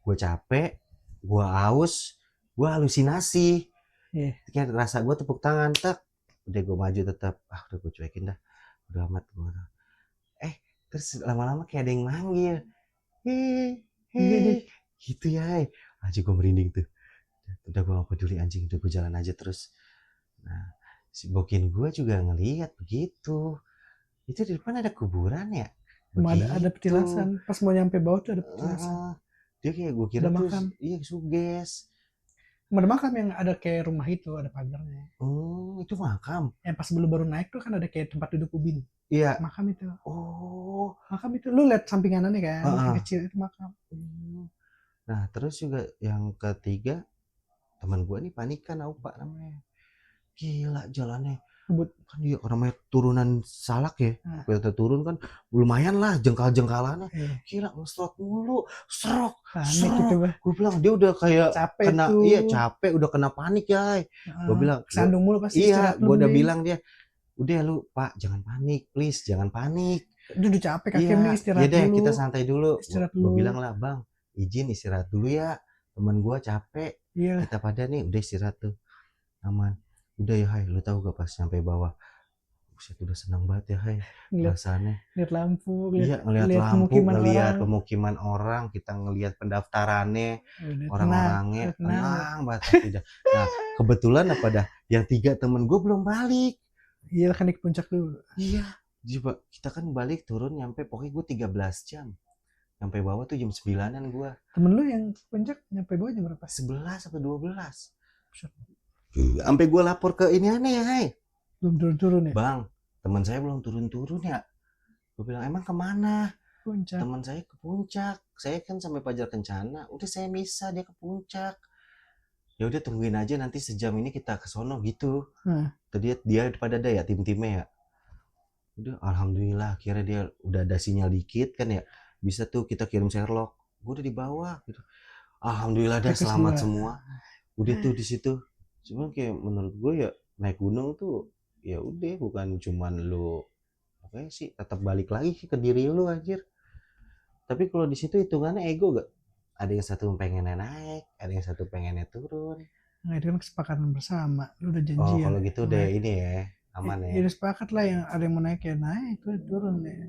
Gue capek, gue haus, gue halusinasi. yeah. Kayak rasa gue tepuk tangan, tak. Udah gue maju tetap, udah gue cuekin dah. Udah amat gue. Terus lama-lama kayak ada yang manggil. Hei, gitu ya. Anjing gue merinding tuh. Udah gue gak peduli anjing, udah gue jalan aja terus. Nah, si Bokin gue juga ngelihat begitu. Itu di depan ada kuburan ya. Ada petilasan. Pas mau nyampe bawah tuh ada petilasan. Dia kayak gue kira tuh, iya suges. Ada makam yang ada kayak rumah itu, ada pagarnya. Oh, itu makam. Yang pas baru naik tuh kan ada kayak tempat duduk ubin. Iya. Makam itu. Oh. Makam itu. Lu lihat sampinganannya kan, kecil itu makam. Nah, terus juga yang ketiga, teman gue nih panikan, Aupa namanya. Gila jalannya. Kan dia namanya turunan Salak ya. Kita turun kan lumayan lah jengkal-jengkalannya. Gila ngeslot mulu, serok. Gitu, gue bilang dia udah kayak capek kena tuh. Iya capek, udah kena panik ya. Gue bilang sandung mulu pasti. Iya, gue udah bilang dia, udah lu Pak jangan panik, please jangan panik. Udah capek kaki ini istirahat dulu. dulu. Kita santai dulu. Gue bilang lah bang, izin istirahat dulu ya. Temen gue capek. Iya. Kita pada nih udah istirahat tuh, aman. Udah ya hai, lu tahu gak pas sampai bawah, buset udah senang banget ya hai, rasanya. Lihat lampu, ngelihat lampu, ngelihat pemukiman orang, kita ngelihat pendaftarannya, orang-orangnya, tenang banget tidak. Nah kebetulan apa dah, yang 3 temen gue belum balik. Iya kan naik puncak dulu. Iya, coba kita kan balik turun nyampe pokoknya gue 13 jam. Sampai bawah tuh jam 9-an gue. Temen lu yang puncak nyampe bawah jam berapa? 11 atau 12. Sampai gue lapor ke ini aneh ya, hai. Belum turun-turun ya? Bang, teman saya belum turun-turun ya. Gue bilang emang kemana? Puncak. Teman saya ke puncak. Saya kan sampai Pajar Kencana. Udah saya bisa dia ke puncak. Ya udah tungguin aja nanti sejam ini kita ke sono gitu. Tadi dia pada ada ya tim-timnya ya. Udah alhamdulillah akhirnya dia udah ada sinyal dikit kan ya. Bisa tuh kita kirim Sherlock. Gue udah di bawah gitu. Alhamdulillah dah selamat semua. Udah tuh di situ. Cuma kayak menurut gue ya naik gunung tuh ya udah bukan cuman lu oke sih tetap balik lagi ke diri lu anjir. Tapi kalau di situ hitungannya ego gak? Ada yang satu pengennya naik, ada yang satu pengennya turun. Nah itu kan kesepakatan bersama, lu udah janjian. Oh kalau gitu udah ini ya aman ya. Ya udah sepakat lah, yang ada yang mau naik ya naik, itu turun ya.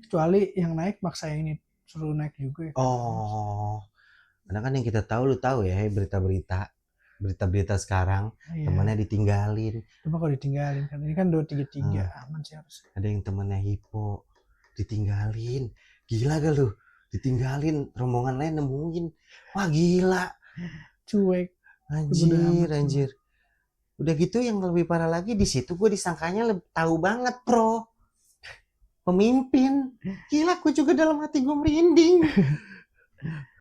Kecuali yang naik maksa yang ini suruh naik juga ya. Oh, karena kan yang kita tahu lu tahu ya berita-berita sekarang, temannya ditinggalin. Cuma kalau ditinggalin kan ini kan 233 aman sih harus. Ada yang temannya hipo ditinggalin, gila gak lu? Ditinggalin, rombongan lain nemuin, wah gila, cuek, anjir. Udah gitu yang lebih parah lagi di situ gue disangkanya tahu banget pro pemimpin, gila gue juga dalam hati gue merinding.